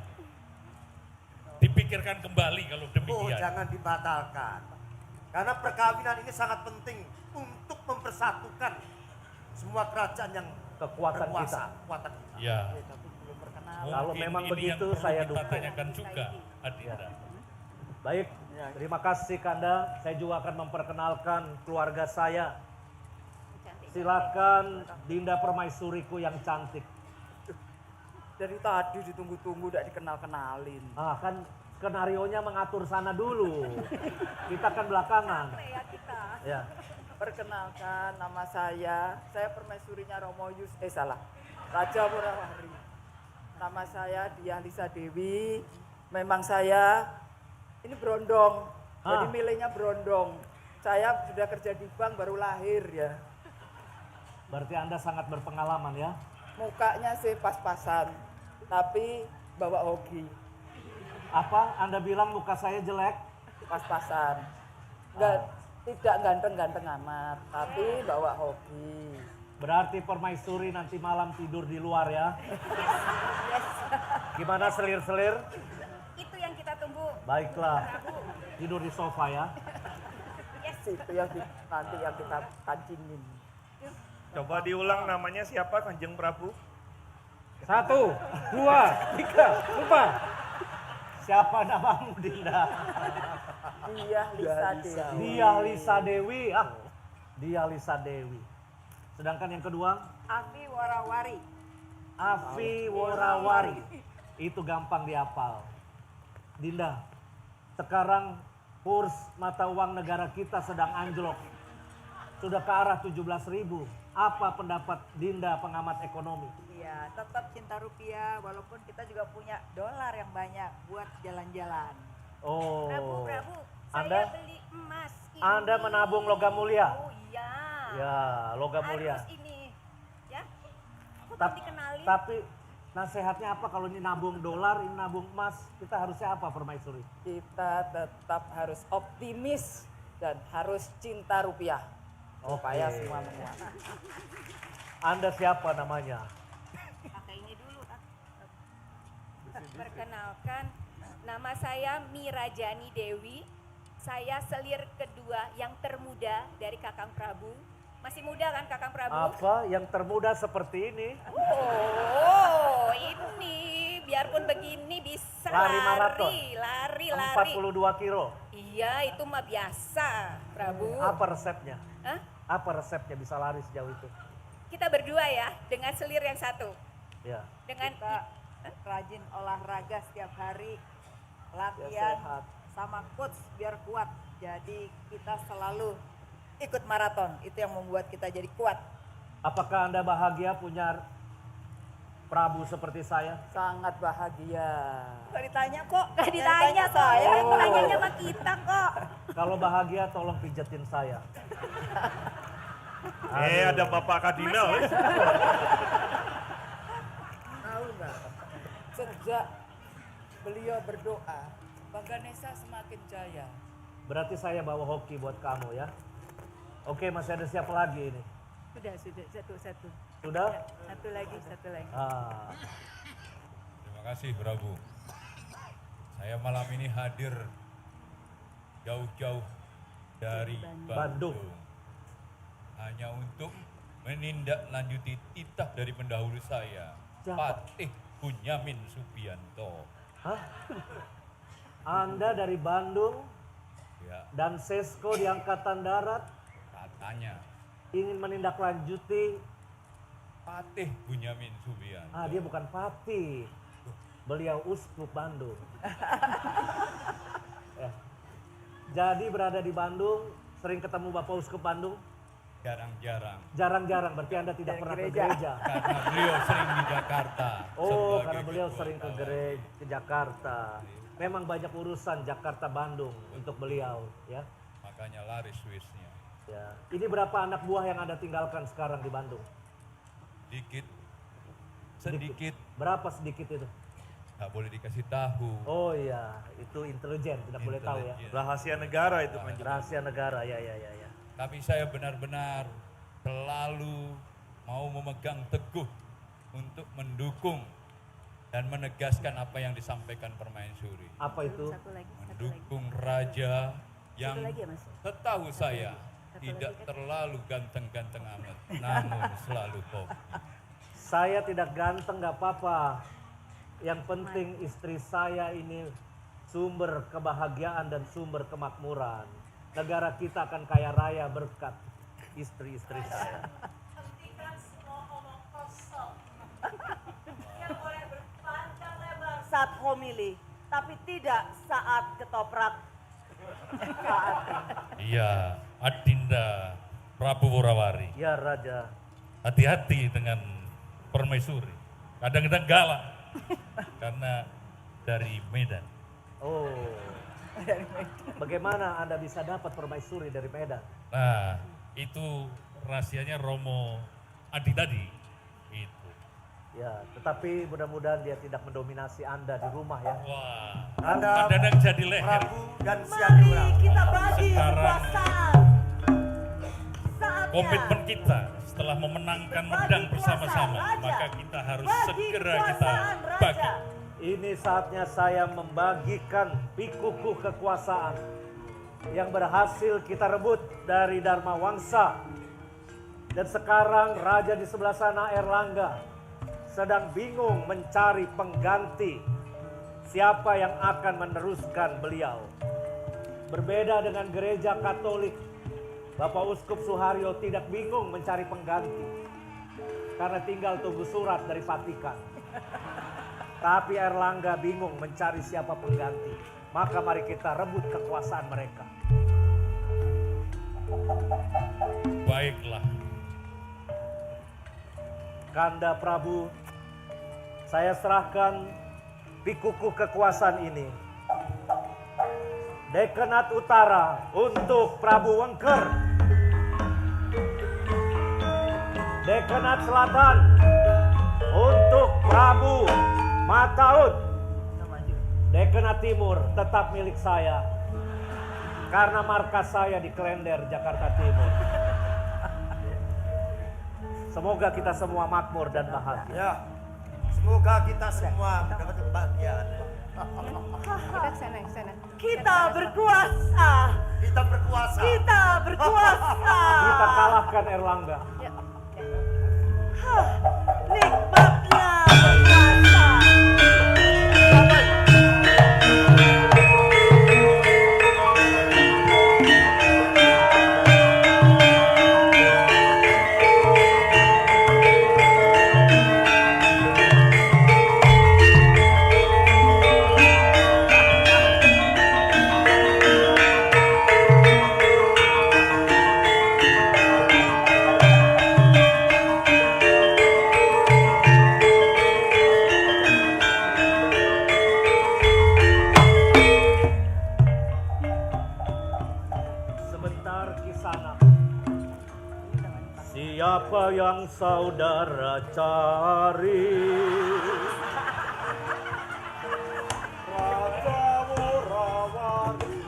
dipikirkan kembali kalau Oh, demikian. jangan dibatalkan. Karena perkawinan ini sangat penting untuk mempersatukan semua kerajaan yang Kekuatan berkuasa. kita. Kekuatan kita. Ya. Kalau Mungkin memang ini yang begitu, perlu saya kita dukung. tanyakan juga, Adinda. Baik, terima kasih Kanda. Saya juga akan memperkenalkan keluarga saya. Silakan Dinda Permaisuriku yang cantik. Dari tadi ditunggu-tunggu udah dikenal-kenalin. Ah, kan skenarionya mengatur sana dulu. Kita kan belakangan. Ya. Perkenalkan, nama saya permaisurinya Romo salah, Raja Murawari. Nama saya Diah Lisa Dewi. Memang saya ini berondong, jadi milihnya berondong. Saya sudah kerja di bank baru lahir ya. Berarti Anda sangat berpengalaman ya? Mukanya sih pas-pasan, tapi bawa hoki. Apa? Anda bilang muka saya jelek? Pas-pasan. Tidak ganteng-ganteng amat, tapi bawa hoki. Berarti permaisuri nanti malam tidur di luar ya? Gimana selir-selir? Itu yang kita tunggu. Baiklah, tidur di sofa ya. Itu yang nanti yang kita kancingin. Coba diulang namanya siapa Kanjeng Prabu? 1, 2, 3, lupa. Siapa namamu Dinda? Diah Lisa Dewi. Diah Lisa Dewi. Ah, Diah Lisa Dewi. Sedangkan yang kedua? Afi Warawari. Afi Warawari. Itu gampang dihafal. Dinda, sekarang kurs mata uang negara kita sedang anjlok. Sudah ke arah 17.000. Apa pendapat Dinda pengamat ekonomi? Iya, tetap cinta rupiah walaupun kita juga punya dolar yang banyak buat jalan-jalan. Oh. Prabu, Anda? saya beli emas ini. Anda menabung logam mulia? Oh iya. Ya, logam mulia. Harus ini. Ya. Aku Ta- belum dikenalin. Tapi nasihatnya apa kalau ini nabung dolar, ini nabung emas? Kita harusnya apa Permaisuri? Kita tetap harus optimis dan harus cinta rupiah. Supaya Oke. semua menguat. Anda siapa namanya? Pakai ini dulu, Kak. Perkenalkan, nama saya Mirajani Dewi. Saya selir kedua yang termuda dari Kakang Prabu. Masih muda kan Kakang Prabu? Apa yang termuda seperti ini? Oh, ini biarpun begini bisa Lari maraton. lari. 42 kilo. Iya, itu mah biasa, Prabu. Apa resepnya? Hah? Apa resepnya bisa lari sejauh itu? Kita berdua ya, dengan selir yang satu. Ya. Dengan Kita rajin olahraga setiap hari, Biar latihan sehat. sama coach biar kuat. Jadi kita selalu ikut maraton. Itu yang membuat kita jadi kuat. Apakah Anda bahagia punya Prabu seperti saya? Sangat bahagia. Gak ditanya kok. Gak ditanya saya, Oh. tanyanya sama kita kok. Kalau bahagia tolong pijetin saya. Ada Bapak Kardinal. Tahu nggak? Sejak beliau berdoa, Bang Ganesha semakin jaya. Berarti saya bawa hoki buat kamu ya. Oke, masih ada siapa lagi ini? Sudah, satu. Sudah? Satu lagi. Ah, Terima kasih Prabu. Saya malam ini hadir jauh-jauh dari Bandung. Bandung. Hanya untuk menindaklanjuti titah dari pendahulu saya, Siapa? Patih Bunyamin Subianto. Hah? Anda dari Bandung Ya, dan Sesko di Angkatan Darat katanya ingin menindaklanjuti. Patih Bunyamin Subianto. Dia bukan Patih, beliau uskup Bandung. Ya. Jadi berada di Bandung, sering ketemu Bapak Uskup Bandung? Jarang-jarang. Jarang-jarang, berarti Anda tidak pernah ke gereja. Karena beliau sering di Jakarta. Oh, sebagai karena beliau ketua sering ke kawan. gereja, ke Jakarta. Memang banyak urusan Jakarta Bandung untuk beliau, ya. Makanya laris Swiss-nya. Ya. Ini berapa anak buah yang Anda tinggalkan sekarang di Bandung? Sedikit. Sedikit. Berapa sedikit itu? Nggak boleh dikasih tahu. Oh iya, itu intelijen, tidak boleh tahu ya. Rahasia negara itu kan. Rahasia negara, ya. Tapi saya benar-benar selalu mau memegang teguh untuk mendukung dan menegaskan apa yang disampaikan Permaisuri. Apa itu? Mendukung raja yang lagi ya, Mas? setahu saya tidak terlalu ganteng-ganteng amat, namun selalu hoki. Saya tidak ganteng, nggak apa-apa. Yang penting istri saya ini sumber kebahagiaan dan sumber kemakmuran. Negara kita akan kaya raya berkat istri-istri saya. Hentikan semua omong kosong. Yang boleh berpanjang lebar saat homili, tapi tidak saat ketoprak. Iya, Adinda Prabu Worawari. Ya Raja. Hati-hati dengan Permaisuri. Kadang-kadang galak. Karena dari Medan. Oh. Bagaimana Anda bisa dapat Permaisuri dari Medan? Nah, itu rahasianya Romo Adi tadi. Itu. Ya, tetapi mudah-mudahan dia tidak mendominasi Anda di rumah ya. Wah. Anda Kadang-kadang jadi leher. Prabu dan Sianura. Kita bagi Sekarang kekuasaan. Saatnya komitmen kita setelah memenangkan medang bersama-sama, maka kita harus segera kita bagi. Ini saatnya saya membagikan pikuku kekuasaan yang berhasil kita rebut dari Dharma Wangsa. Dan sekarang raja di sebelah sana, Erlangga, sedang bingung mencari pengganti siapa yang akan meneruskan beliau. Berbeda dengan gereja Katolik, Bapak Uskup Suharyo tidak bingung mencari pengganti karena tinggal tunggu surat dari Vatikan. Tapi Erlangga bingung mencari siapa pengganti. Maka mari kita rebut kekuasaan mereka. Baiklah. Kanda Prabu, saya serahkan pikuku kekuasaan ini. Dekanat Utara untuk Prabu Wengker. Dekanat Selatan untuk Prabu Mataut. Dekanat Timur tetap milik saya karena markas saya di Klender, Jakarta Timur. Semoga kita semua makmur dan bahagia. Ya, semoga kita semua mendapat kebahagiaan. Kita kesana. Kita berkuasa. Kita berkuasa. Kita berkuasa. Kita kalahkan Erlangga. Nikmatnya berkuasa. Sebentar Kisana. Siapa yang saudara cari? Raja Worawari.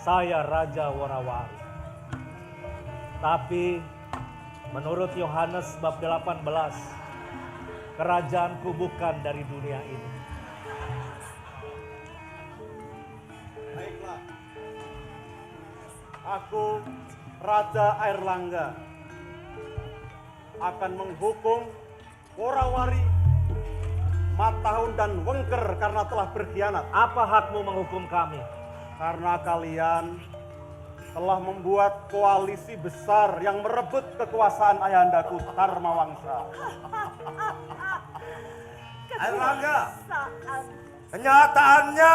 Saya Raja Worawari. Tapi menurut Yohanes bab 18, kerajaanku bukan dari dunia ini. Baiklah. Aku Raja Airlangga akan menghukum Worawari, Matahun dan Wengker karena telah berkhianat. Apa hakmu menghukum kami? Karena kalian telah membuat koalisi besar yang merebut kekuasaan Ayahandaku Dharmawangsa. Airlangga, kenyataannya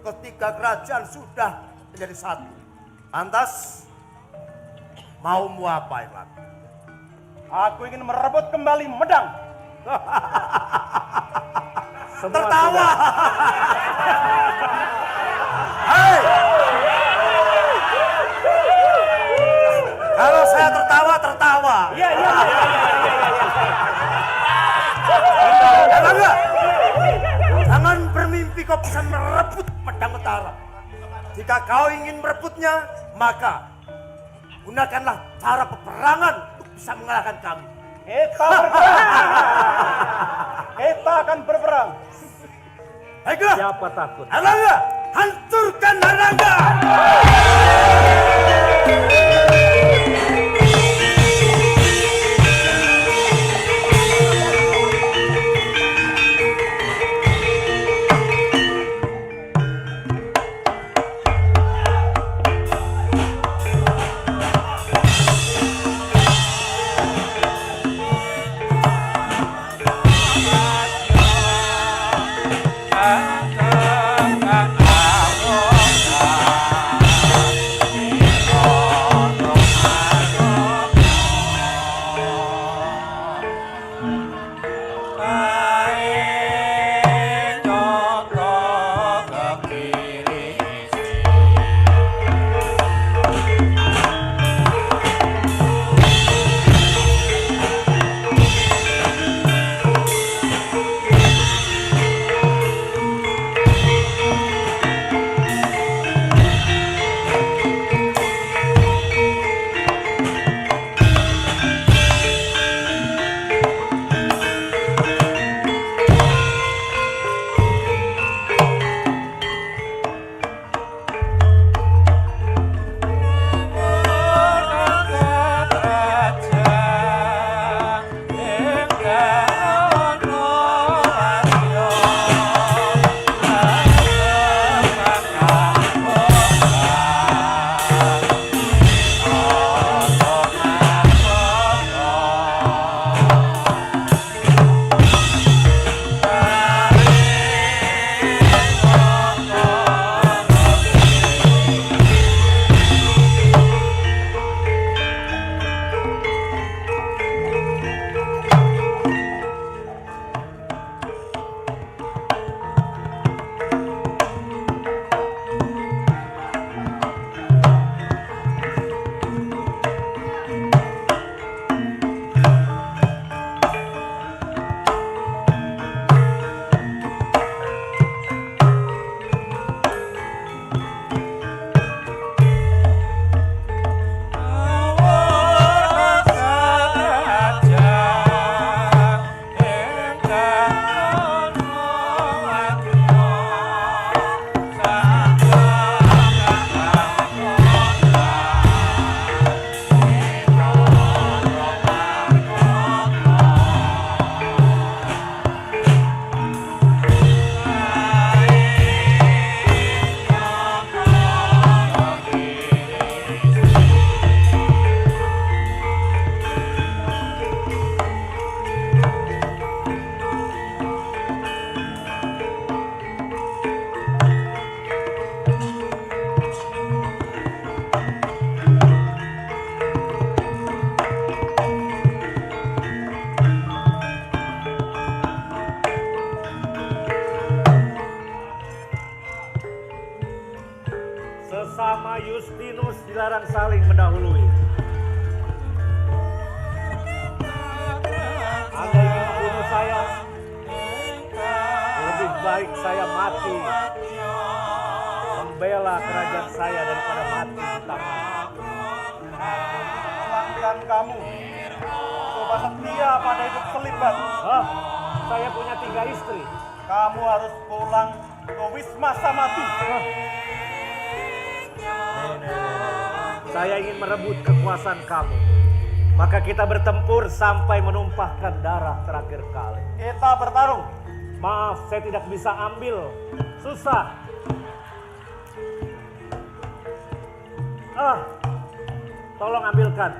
ketiga kerajaan sudah menjadi satu. Lantas, maumu apa, Airlangga? Aku ingin merebut kembali Medang. Tertawa. Hei. Kalau saya tertawa. Iya. Airlangga, jangan bermimpi kau bisa merebut Medang Utara. Jika kau ingin merebutnya, maka gunakanlah cara peperangan untuk bisa mengalahkan kami. Kita berperang. Kita akan berperang. Baiklah. Siapa takut? Airlangga, hancurkan Airlangga. Sesama Justinus dilarang saling mendahului. Anda ingin membunuh saya? Lebih baik saya mati membela kerajaan saya daripada mati di tangan. Pelanggan kamu coba setia pada hidup selibat. Saya punya 3 istri. Kamu harus pulang ke Wisma Samati. saya ingin merebut kekuasaan kamu. Maka kita bertempur sampai menumpahkan darah terakhir kali. Kita bertarung. Maaf, saya tidak bisa ambil. Susah. Tolong ambilkan.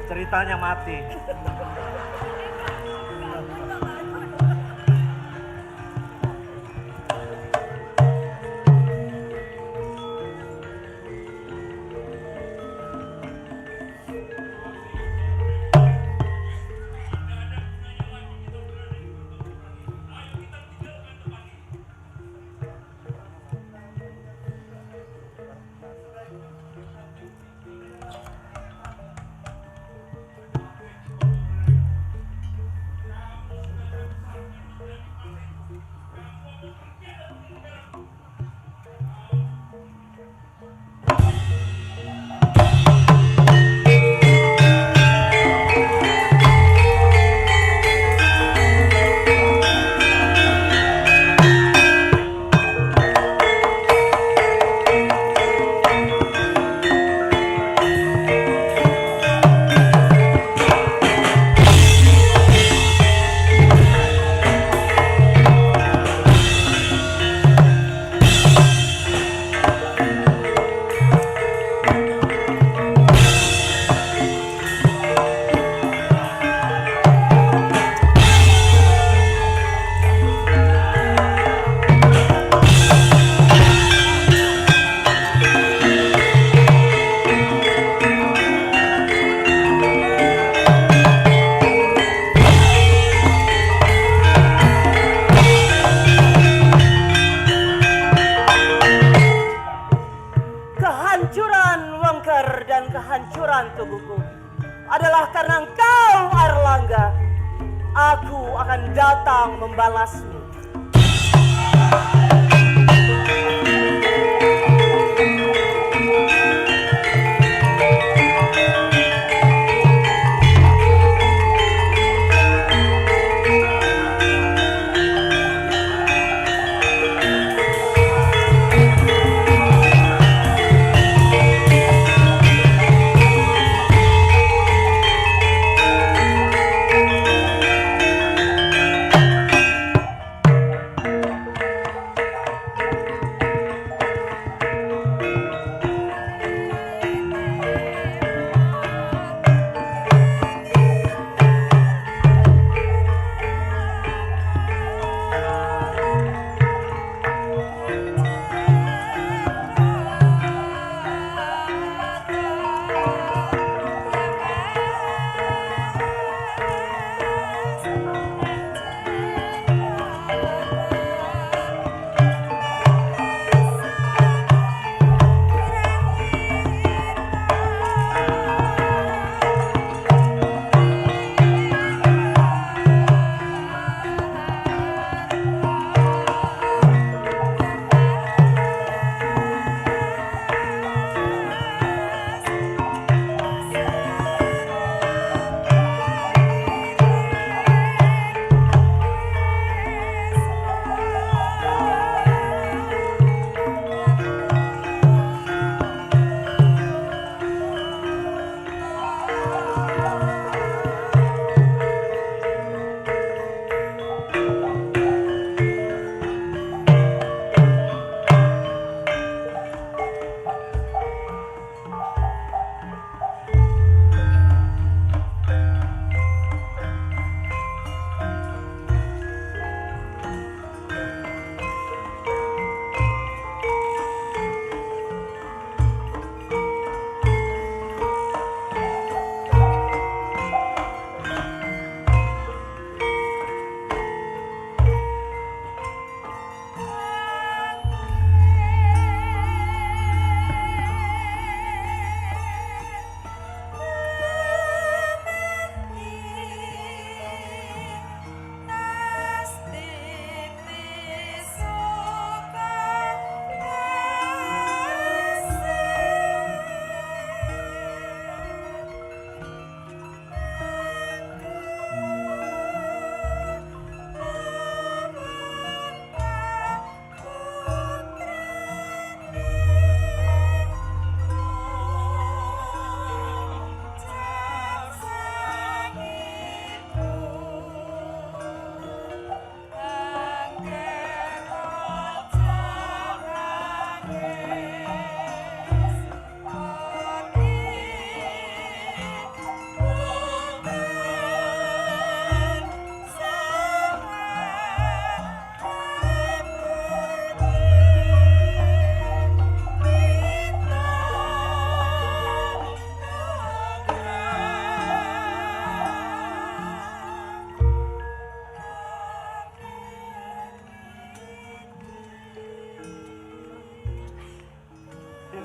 Ceritanya mati. Kehancuran tubuhku adalah karena engkau, Airlangga. Aku akan datang membalasmu.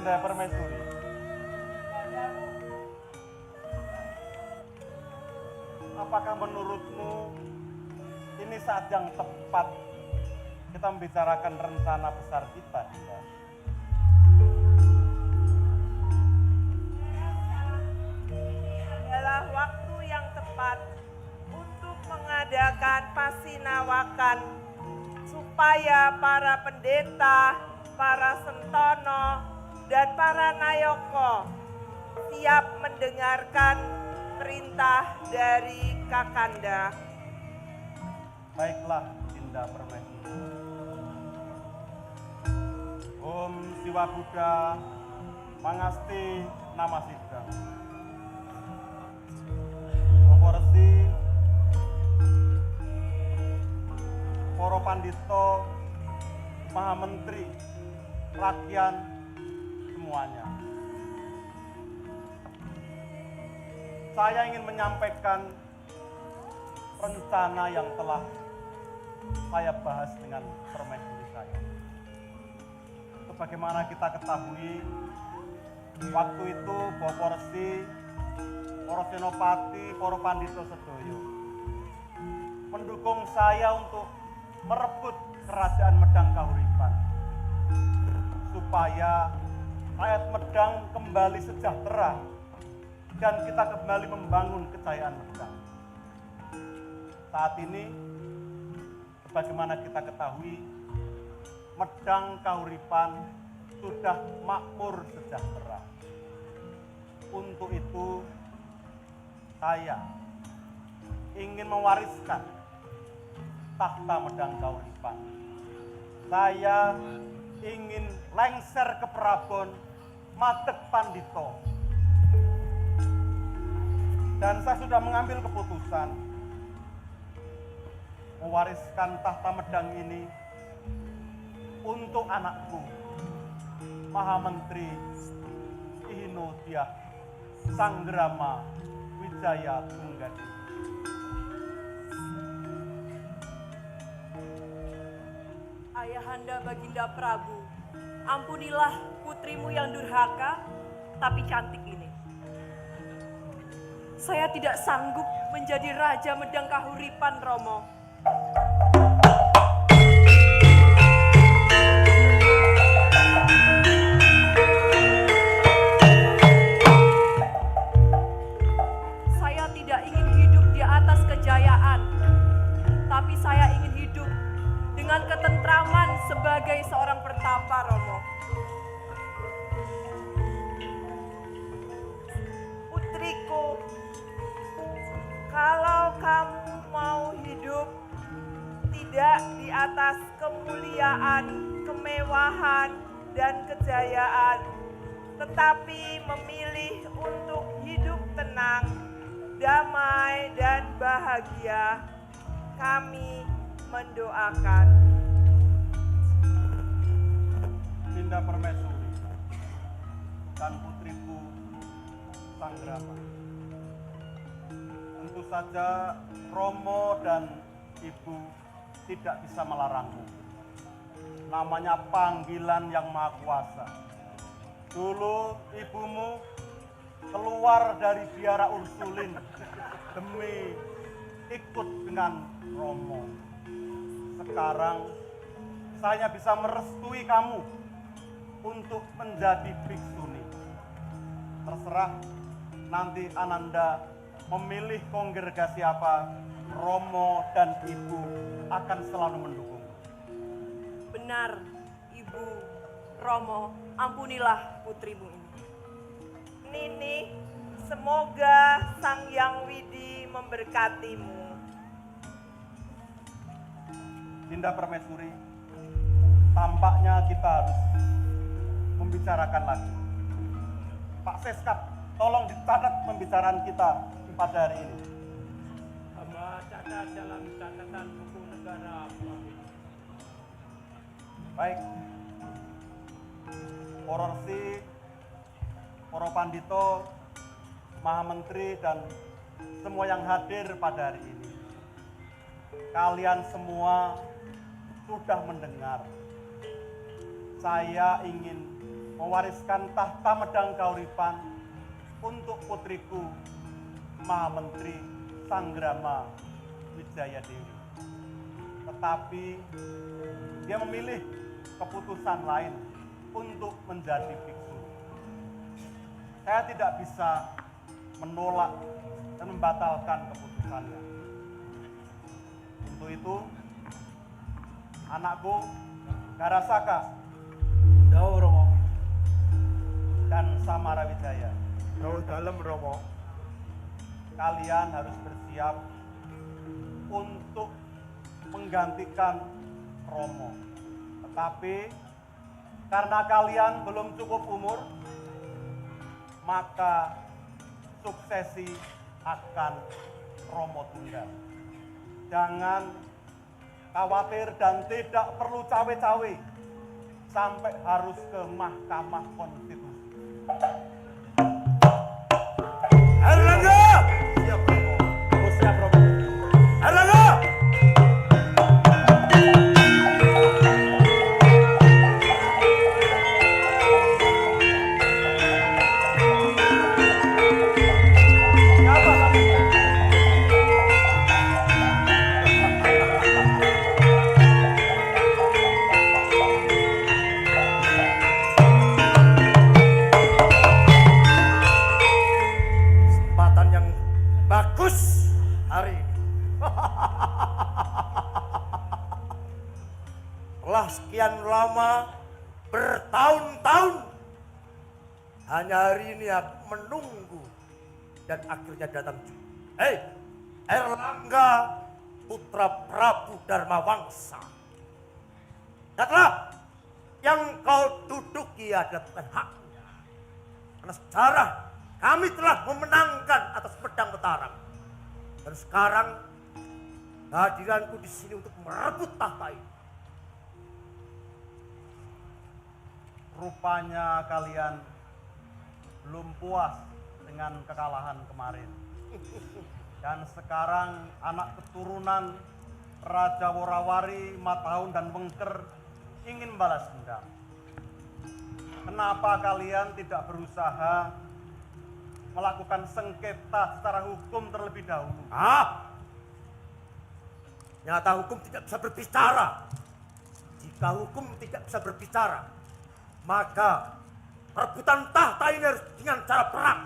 Dinda Permaisuri. Apakah menurutmu ini saat yang tepat kita membicarakan rencana besar kita, Dinda? Adalah waktu yang tepat untuk mengadakan pasinawakan supaya para pendeta, para sentono, dan para nayoko siap mendengarkan perintah dari Kakanda. Baiklah, Dinda Permaisuri. Om Siwa Buddha, Mangasti Namasida. Proporsi Poro Pandito, Maha Menteri, Rakyat, semuanya. Saya ingin menyampaikan rencana yang telah saya bahas dengan permaisuri saya. Sebagaimana kita ketahui, waktu itu Proporsi, Poro Senopati, Poro Pandito Sedoyo mendukung saya untuk merebut kerajaan Medang Kahuripan supaya rakyat Medang kembali sejahtera dan kita kembali membangun kejayaan Medang. Saat ini, sebagaimana kita ketahui, Medang Kahuripan sudah makmur sejahtera. Untuk itu, saya ingin mewariskan tahta Medang Kahuripan. Saya ingin lengser ke Prabon Madeg Pandito. Dan saya sudah mengambil keputusan mewariskan tahta Medang ini untuk anakku, Maha Menteri Ihino Dyah Sanggrama Wijaya Tunggadi. Ayahanda Baginda Prabu, ampunilah putrimu yang durhaka tapi cantik ini. Saya tidak sanggup menjadi Raja Medang Kahuripan, Romo. Saya tidak ingin hidup di atas kejayaan, tapi saya ingin hidup dengan ketentraman sebagai seorang pertapa, Romo. Putriku, kalau kamu mau hidup tidak di atas kemuliaan, kemewahan, dan kejayaan, tetapi memilih untuk hidup tenang, damai, dan bahagia, kami mendoakan. Dinda Permaisuri dan putriku Sanggrama. Tentu saja Romo dan Ibu tidak bisa melarangmu. Namanya panggilan yang maha kuasa. Dulu ibumu keluar dari biara Ursulin demi ikut dengan Romo. Sekarang saya bisa merestui kamu untuk menjadi biksuni. Terserah nanti Ananda memilih kongregasi apa, Romo dan Ibu akan selalu mendukung. Benar, Ibu, Romo, ampunilah putrimu ini. Nini, semoga Sang Hyang Widi memberkatimu. Dinda Permaisuri, tampaknya kita harus membicarakan lagi. Pak Seskap, tolong dicatat pembicaraan kita pada hari ini. Hamba catat dalam catatan buku negara. Baik. Pororsi, Poro Pandito, Maha Menteri, dan semua yang hadir pada hari ini. Kalian semua sudah mendengar. Saya ingin mewariskan tahta medang kauripan untuk putriku Maha Menteri Sanggrama Wijaya Dewi. Tetapi dia memilih keputusan lain untuk menjadi biksu. Saya tidak bisa menolak dan membatalkan keputusannya. Untuk itu, anakku Garasaka, Jauh Romo. dan Samara Wijaya, Jauh dalam Romo. kalian harus bersiap untuk menggantikan Romo. Tetapi karena kalian belum cukup umur, maka suksesi akan Romo tunggal. Jangan khawatir dan tidak perlu cawe-cawe sampai harus ke Mahkamah Konstitusi. Erlangga! Siap Romo. Oh, siap Romo. Erlangga! Kesempatan yang bagus hari ini. Telah sekian lama, bertahun-tahun, hanya hari ini aku menunggu dan akhirnya datang juga. Hei, Erlangga, putra Prabu Dharmawangsa. Lihatlah, yang kau duduki adalah bukan haknya. Karena sejarah kami telah memenangkan atas pedang Mataram. Dan sekarang kehadiranku di sini untuk merebut tahta ini. Rupanya kalian belum puas dengan kekalahan kemarin. Dan sekarang anak keturunan Raja Worawari, Matahun, dan Wengker ingin balas dendam. Kenapa kalian tidak berusaha melakukan sengketa secara hukum terlebih dahulu? Nyata hukum tidak bisa berbicara. Jika hukum tidak bisa berbicara, maka perebutan tahta ini harus dengan cara perang.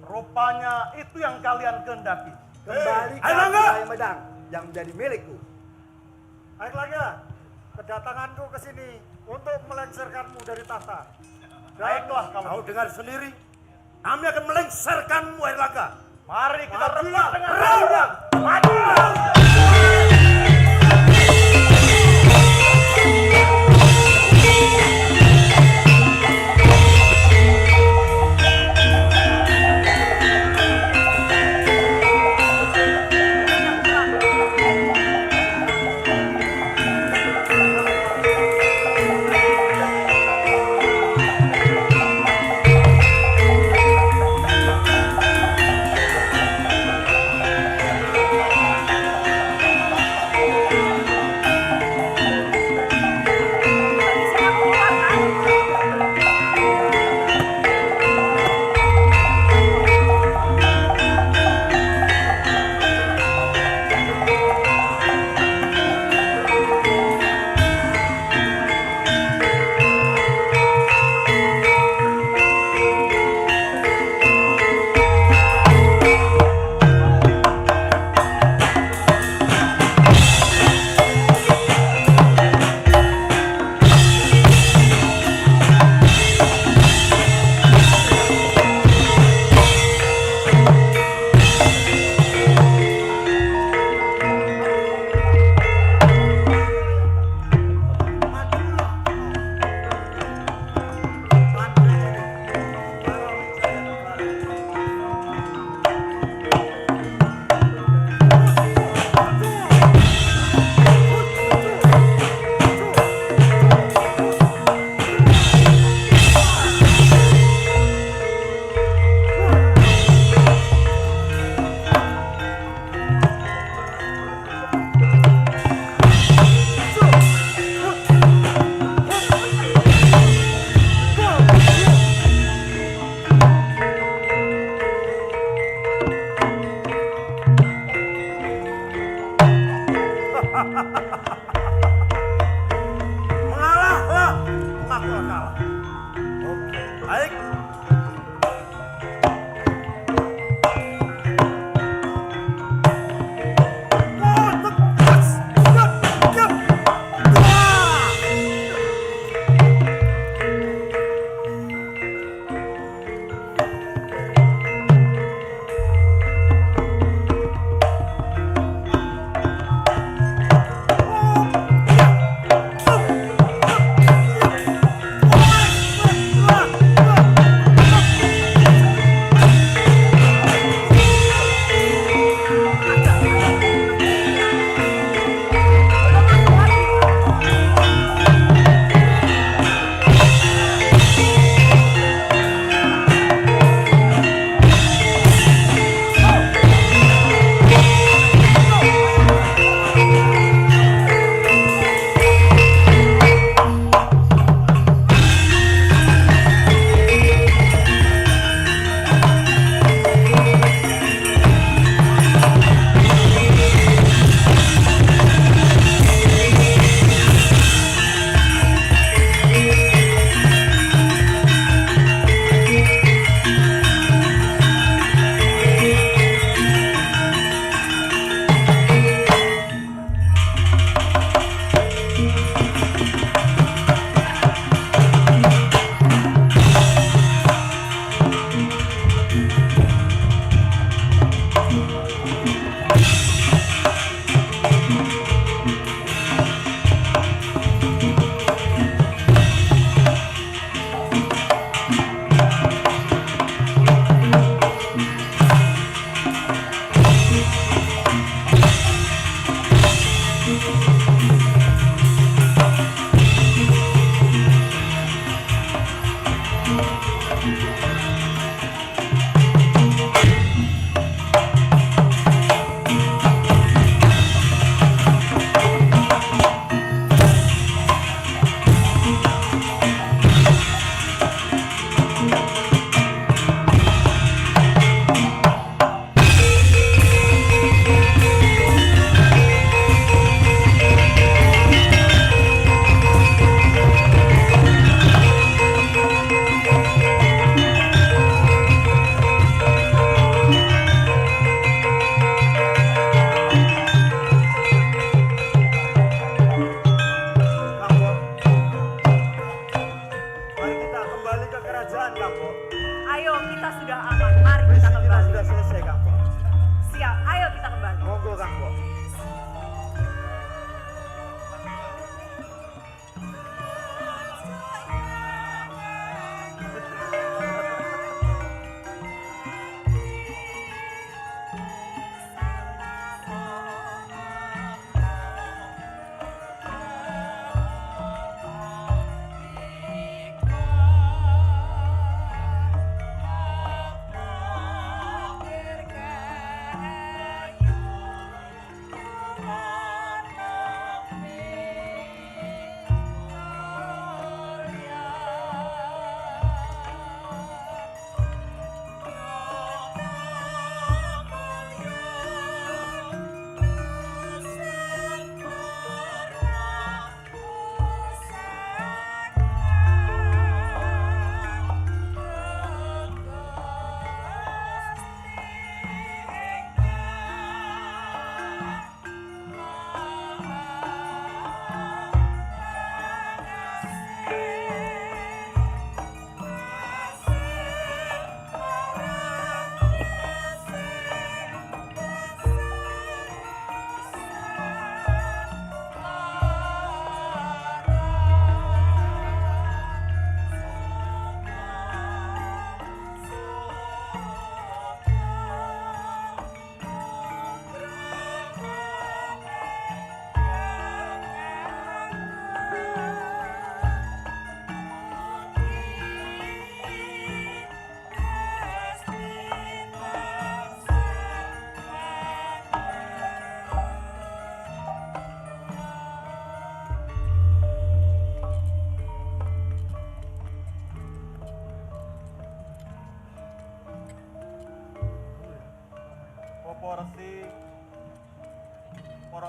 Rupanya itu yang kalian kehendaki. Kembalikan Wilayah Medang yang menjadi milikku. Erlangga, kedatanganku ke sini untuk melengsarkanmu dari tahta. Baiklah kamu. Kau dengar sendiri, kami akan melengsarkanmu, Erlangga. Mari kita rebut dengan perang. maju.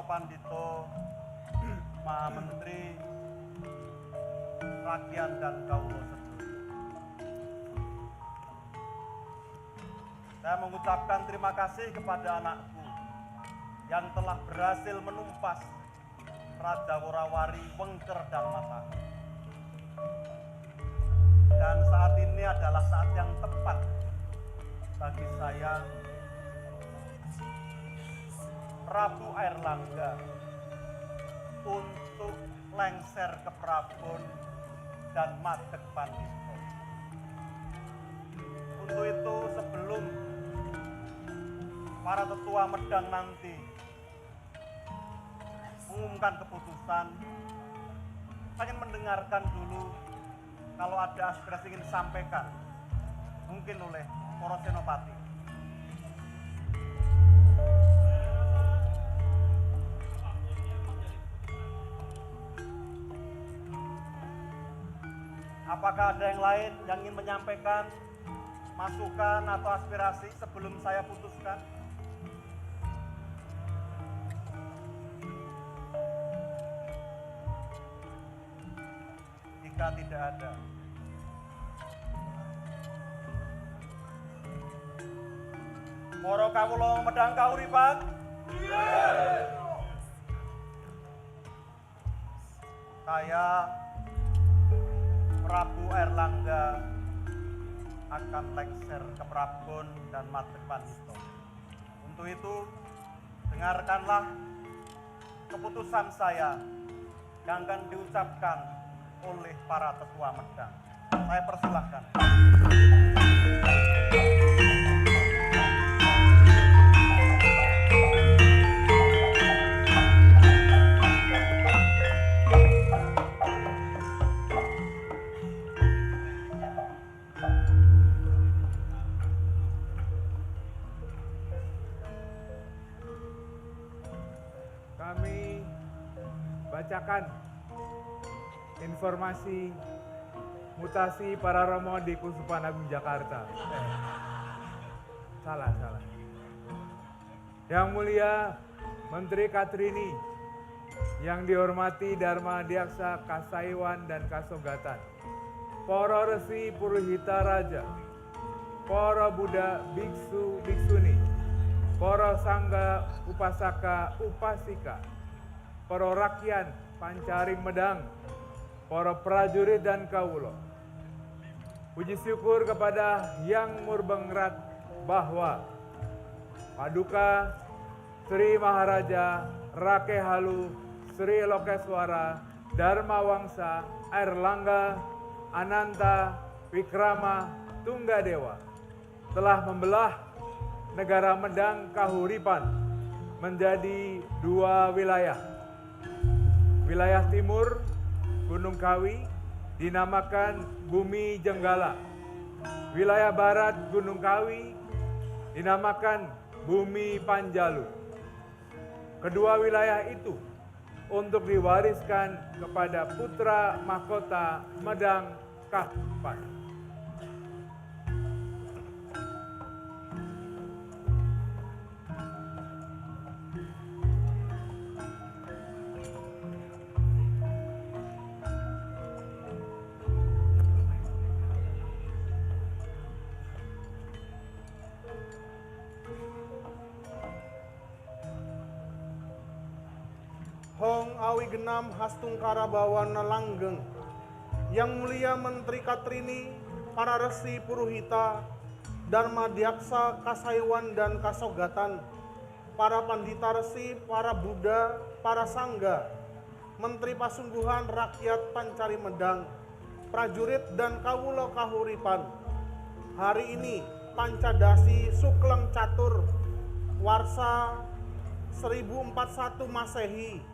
Pandito, Maha Menteri, Rakyat dan Kawula Sedulur. Saya mengucapkan terima kasih kepada anakku yang telah berhasil menumpas Raja Worawari, Wengker dan Matahari. Dan saat ini adalah saat yang tepat bagi saya, Prabu Airlangga, untuk lengser ke Prabon dan madeg Pandito. Untuk itu, sebelum para tetua Medang nanti mengumumkan keputusan, saya ingin mendengarkan dulu kalau ada aspirasi ingin disampaikan, mungkin oleh para senopati. Apakah ada yang lain yang ingin menyampaikan masukan atau aspirasi sebelum saya putuskan? Jika tidak ada, para kawula Medang kauripan, saya Prabu Airlangga akan lengser ke Prabon dan madeg Pandito. Untuk itu, dengarkanlah keputusan saya yang akan diucapkan oleh para tetua Medang. Saya persilahkan. Kami bacakan informasi mutasi para romo di Kusupan Agung Jakarta. Salah. Yang mulia Menteri Katrini, yang dihormati Dharma Diaksa Kasaiwan dan Kasogatan, para resi Puruhita Raja, para Buddha Biksu Biksuni, para Sangga Upasaka Upasika, para rakyat Pancaring Medang, para prajurit dan kawula. Puji syukur kepada Yang Murbengrat bahwa Paduka Sri Maharaja Rakehalu Sri Lokeswara Dharma Wangsa Airlangga Ananta Wikrama Tunggadewa telah membelah negara Medang Kahuripan menjadi dua wilayah. Wilayah timur Gunung Kawi dinamakan Bumi Jenggala. Wilayah barat Gunung Kawi dinamakan Bumi Panjalu. Kedua wilayah itu untuk diwariskan kepada putra mahkota Medang Kahuripan. Hong awi genam hastungkara bawana langgeng, Yang mulia Menteri Katrini, para resi Puruhita, Dharma Diaksa Kasaiwan dan Kasogatan, para pandita resi, para Buddha, para Sangga, Menteri Pasungguhan Rakyat Pancari Medang, prajurit dan kawula kahuripan. Hari ini Pancadasi Sukleng Catur Warsa 1041 Masehi,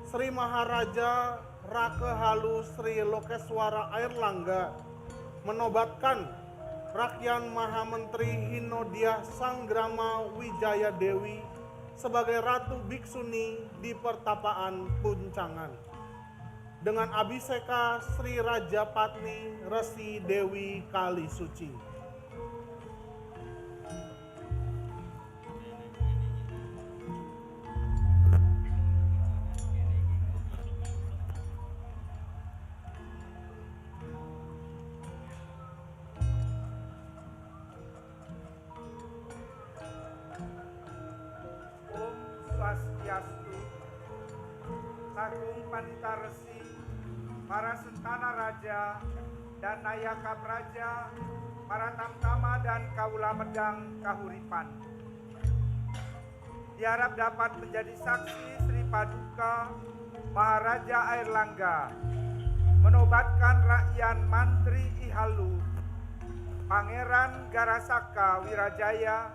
Sri Maharaja Rakehalu Sri Lokeswara Airlangga menobatkan Rakyat Maha Menteri Hinodia Sanggrama Wijaya Dewi sebagai Ratu Biksuni di Pertapaan Puncangan dengan Abhiseka Sri Raja Patni Resi Dewi Kali Suci. Swastiastu. Sagung Pandita Resi, para sentana raja dan nayaka praja, para tamtama dan kaula medang kahuripan. Diharap dapat menjadi saksi Sri Paduka Maharaja Airlangga menobatkan Rakyan Mantri Ihalu Pangeran Garasaka Wirajaya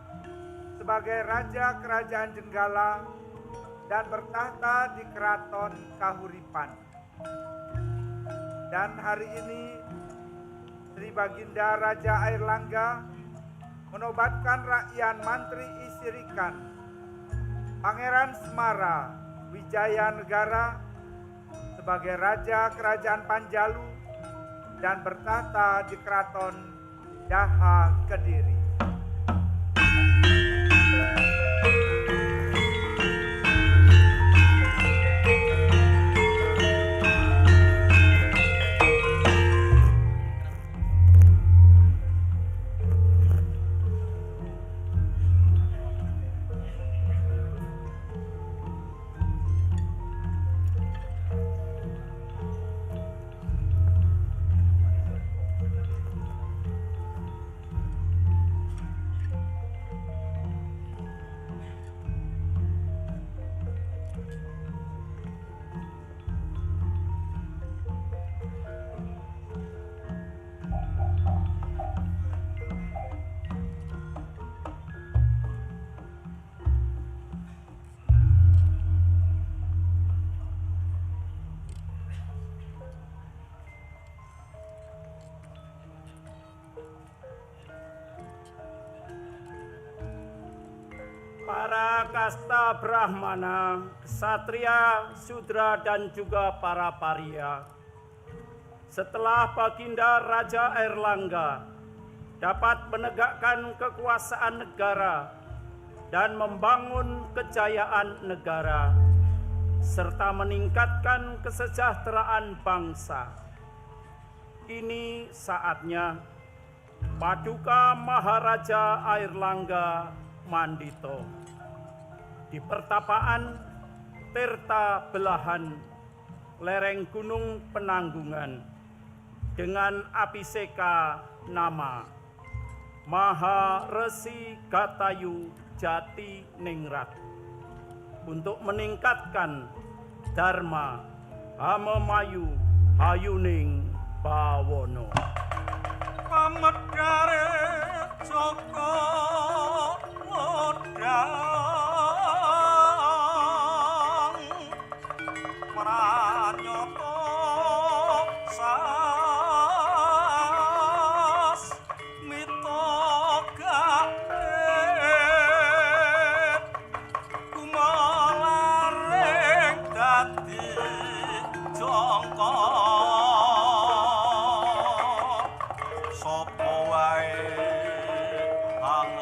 sebagai Raja Kerajaan Jenggala dan bertahta di Keraton Kahuripan. Dan hari ini Sri Baginda Raja Airlangga menobatkan Rakyan Mantri Isirikan Pangeran Semara Wijaya Negara sebagai Raja Kerajaan Panjalu dan bertahta di Keraton Daha Kediri. Para kasta Brahmana, Ksatria, Sudra dan juga para paria. Setelah Baginda Raja Airlangga dapat menegakkan kekuasaan negara dan membangun kejayaan negara serta meningkatkan kesejahteraan bangsa. Kini saatnya Paduka Maharaja Airlangga Mandito di pertapaan Tirta Belahan lereng Gunung Penanggungan dengan abhiseka nama Maha Resi Gatayu Jati Ningrat untuk meningkatkan Dharma Hamemayu Hayuning Bawono. Pamedare Joko Modang Pranyoto Sas Mitogake Kumalareng dadi jongko sapa wae kang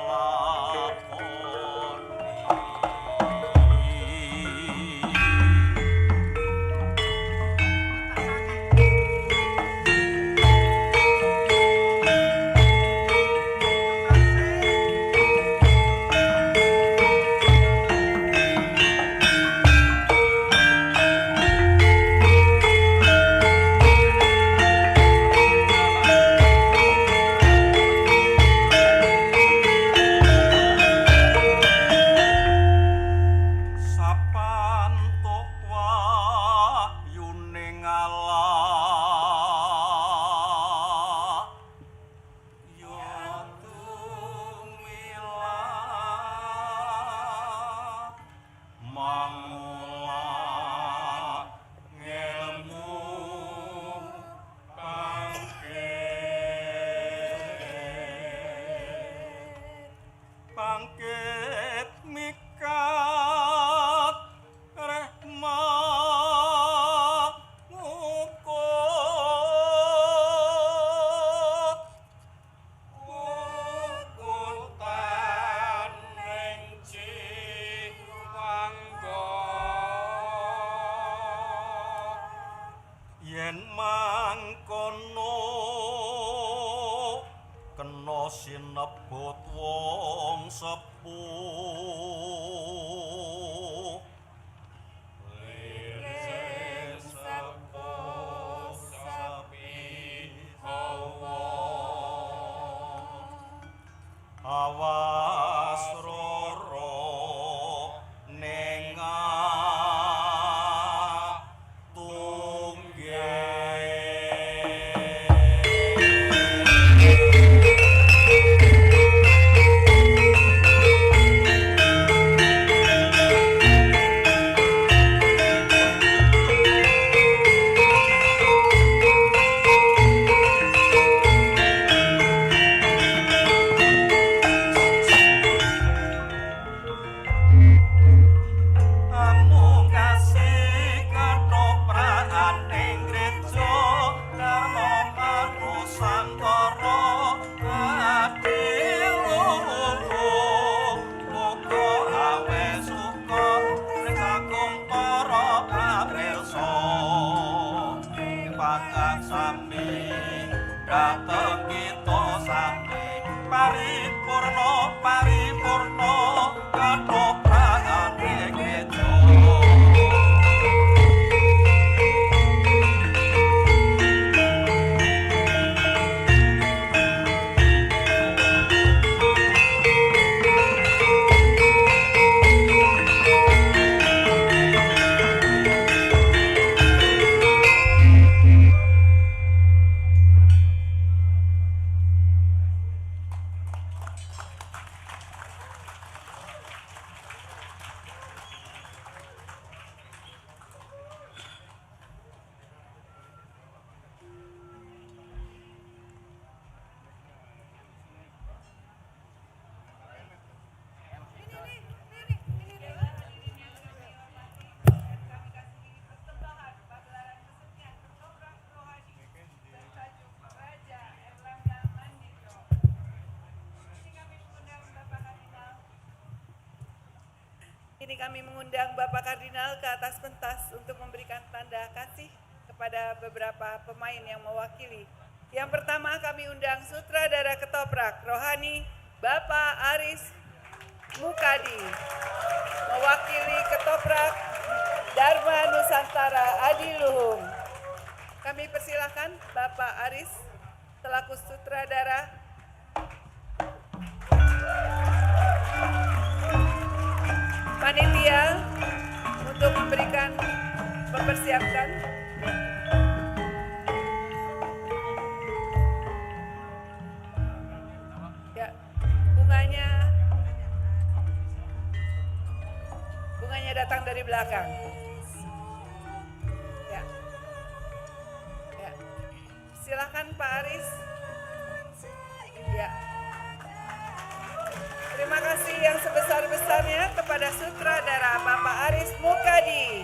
yen mangkono kena sinebut wong sepuh dhateng kita sami paripurna paripurna ketoprak ing gereja. Kini kami mengundang Bapak Kardinal ke atas pentas untuk memberikan tanda kasih kepada beberapa pemain yang mewakili. Yang pertama kami undang sutradara ketoprak rohani Bapak Aris Mukadi. Mewakili ketoprak Dharma Nusantara Adiluhung. Kami persilahkan Bapak Aris selaku sutradara. Panitia untuk mempersiapkan ya, bunganya datang dari belakang. Ya. Ya. Silakan Pak Aris. Ya. Terima kasih yang sebesar-besarnya kepada sutradara Bapak Aris Mukadi.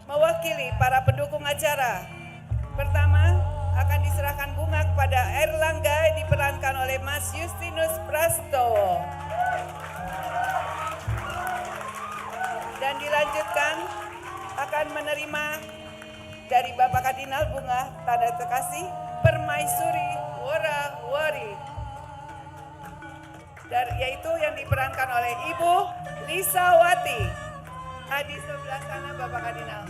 Mewakili para pendukung acara, pertama akan diserahkan bunga kepada Erlangga diperankan oleh Mas Justinus Prastowo. Dan dilanjutkan akan menerima dari Bapak Kardinal bunga tanda terkasih Permaisuri Worawari, yaitu yang diperankan oleh Ibu Lisawati. Di sebelah sana Bapak Kardinal.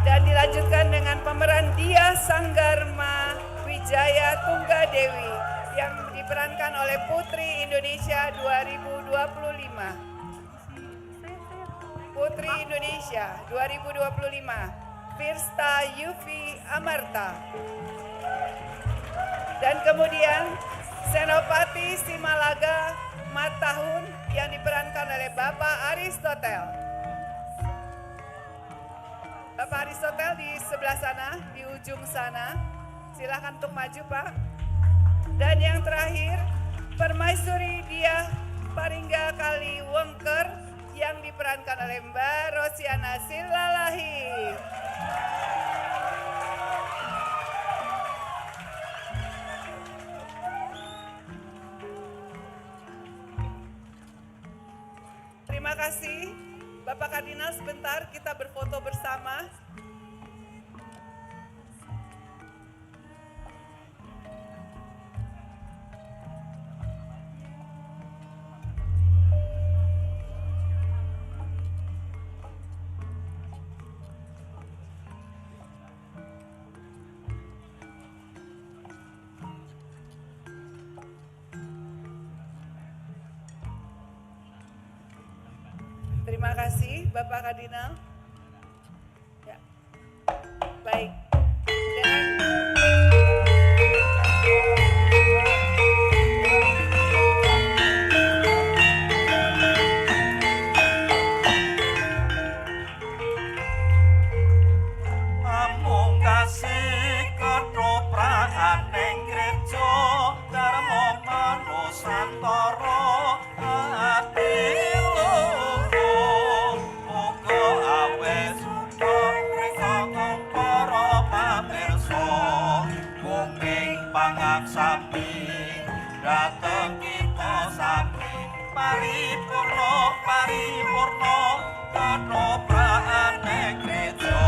Dan dilanjutkan dengan pemeran Dia Sanggarma Wijaya Tunggadewi yang diperankan oleh Putri Indonesia 2025. Putri Indonesia 2025, Firsta Yufi Amarta. Dan kemudian Senopati Simalaga Matahun yang diperankan oleh Bapak Aristotel. Bapak Aristotel di sebelah sana, di ujung sana. Silakan untuk maju Pak. Dan yang terakhir, Permaisuri Dia Paringga Kali Wengker yang diperankan oleh Mbak Rosiana Silalahi. Terima kasih. Bapak Kardinal, sebentar kita berfoto bersama. Terima kasih Bapak Kardinal. Ya. Baik. Amung kasih ketoprak ning gereja Dharma Manusantara Adiluhung. Muga awet suka rika para pamirsa mungking dateng kita sami paripurna paripurna ketoprakan ning gereja.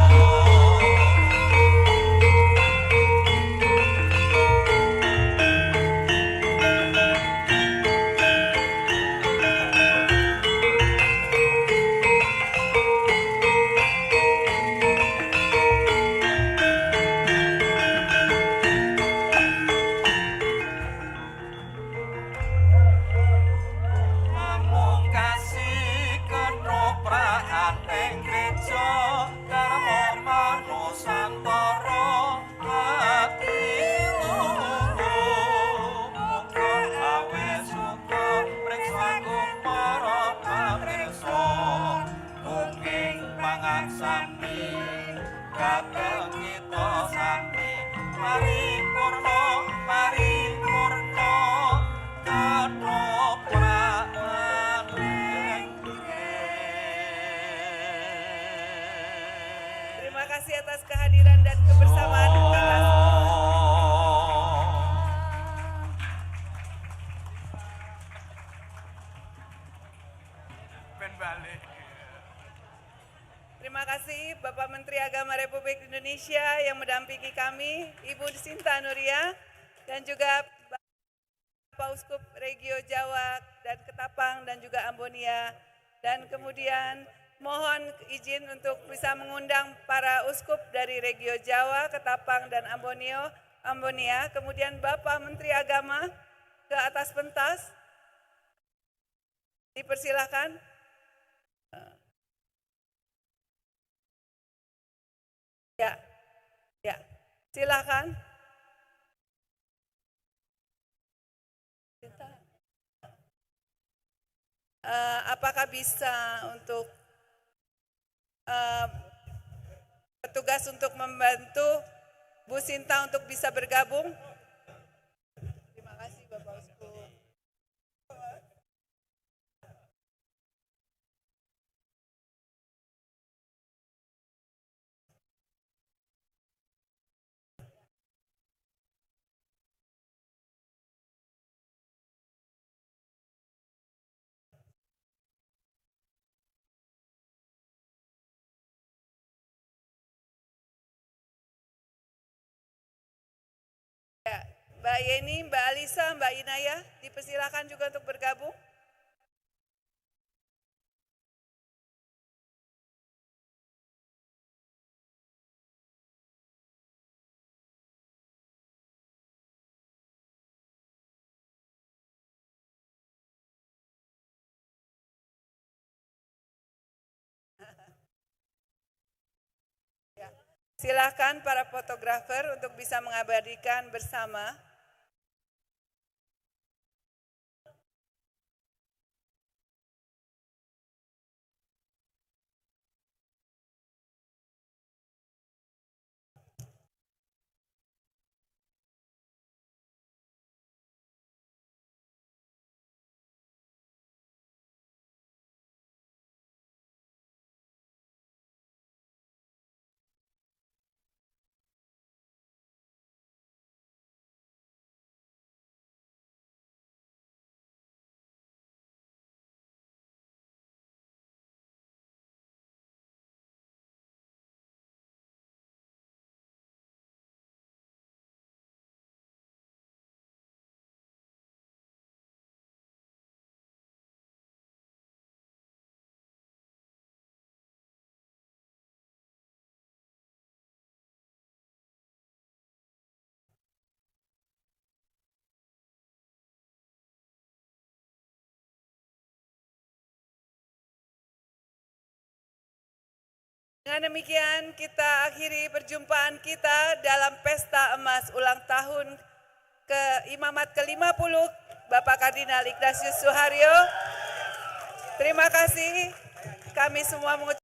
Terima kasih atas kehadiran dan kebersamaan kita. Terima kasih Bapak Menteri Agama Republik Indonesia yang mendampingi kami, Ibu Sinta Nuria, dan juga Bapak Uskup Regio Jawa dan Ketapang dan juga Ambonia. Dan kemudian mohon izin untuk bisa mengundang para uskup dari Regio Jawa, Ketapang, dan Ambonia. Kemudian Bapak Menteri Agama ke atas pentas. Dipersilakan. Ya, silakan. Apakah bisa untuk petugas untuk membantu Bu Sinta untuk bisa bergabung? Terima kasih Bapak Uskup. Mbak Yeni, Mbak Alisa, Mbak Inaya, dipersilakan juga untuk bergabung. Silakan para fotografer untuk bisa mengabadikan bersama. Dengan demikian kita akhiri perjumpaan kita dalam Pesta Emas ulang tahun Imamat ke-50 Bapak Kardinal Ignatius Suharyo. Terima kasih, kami semua mengucapkan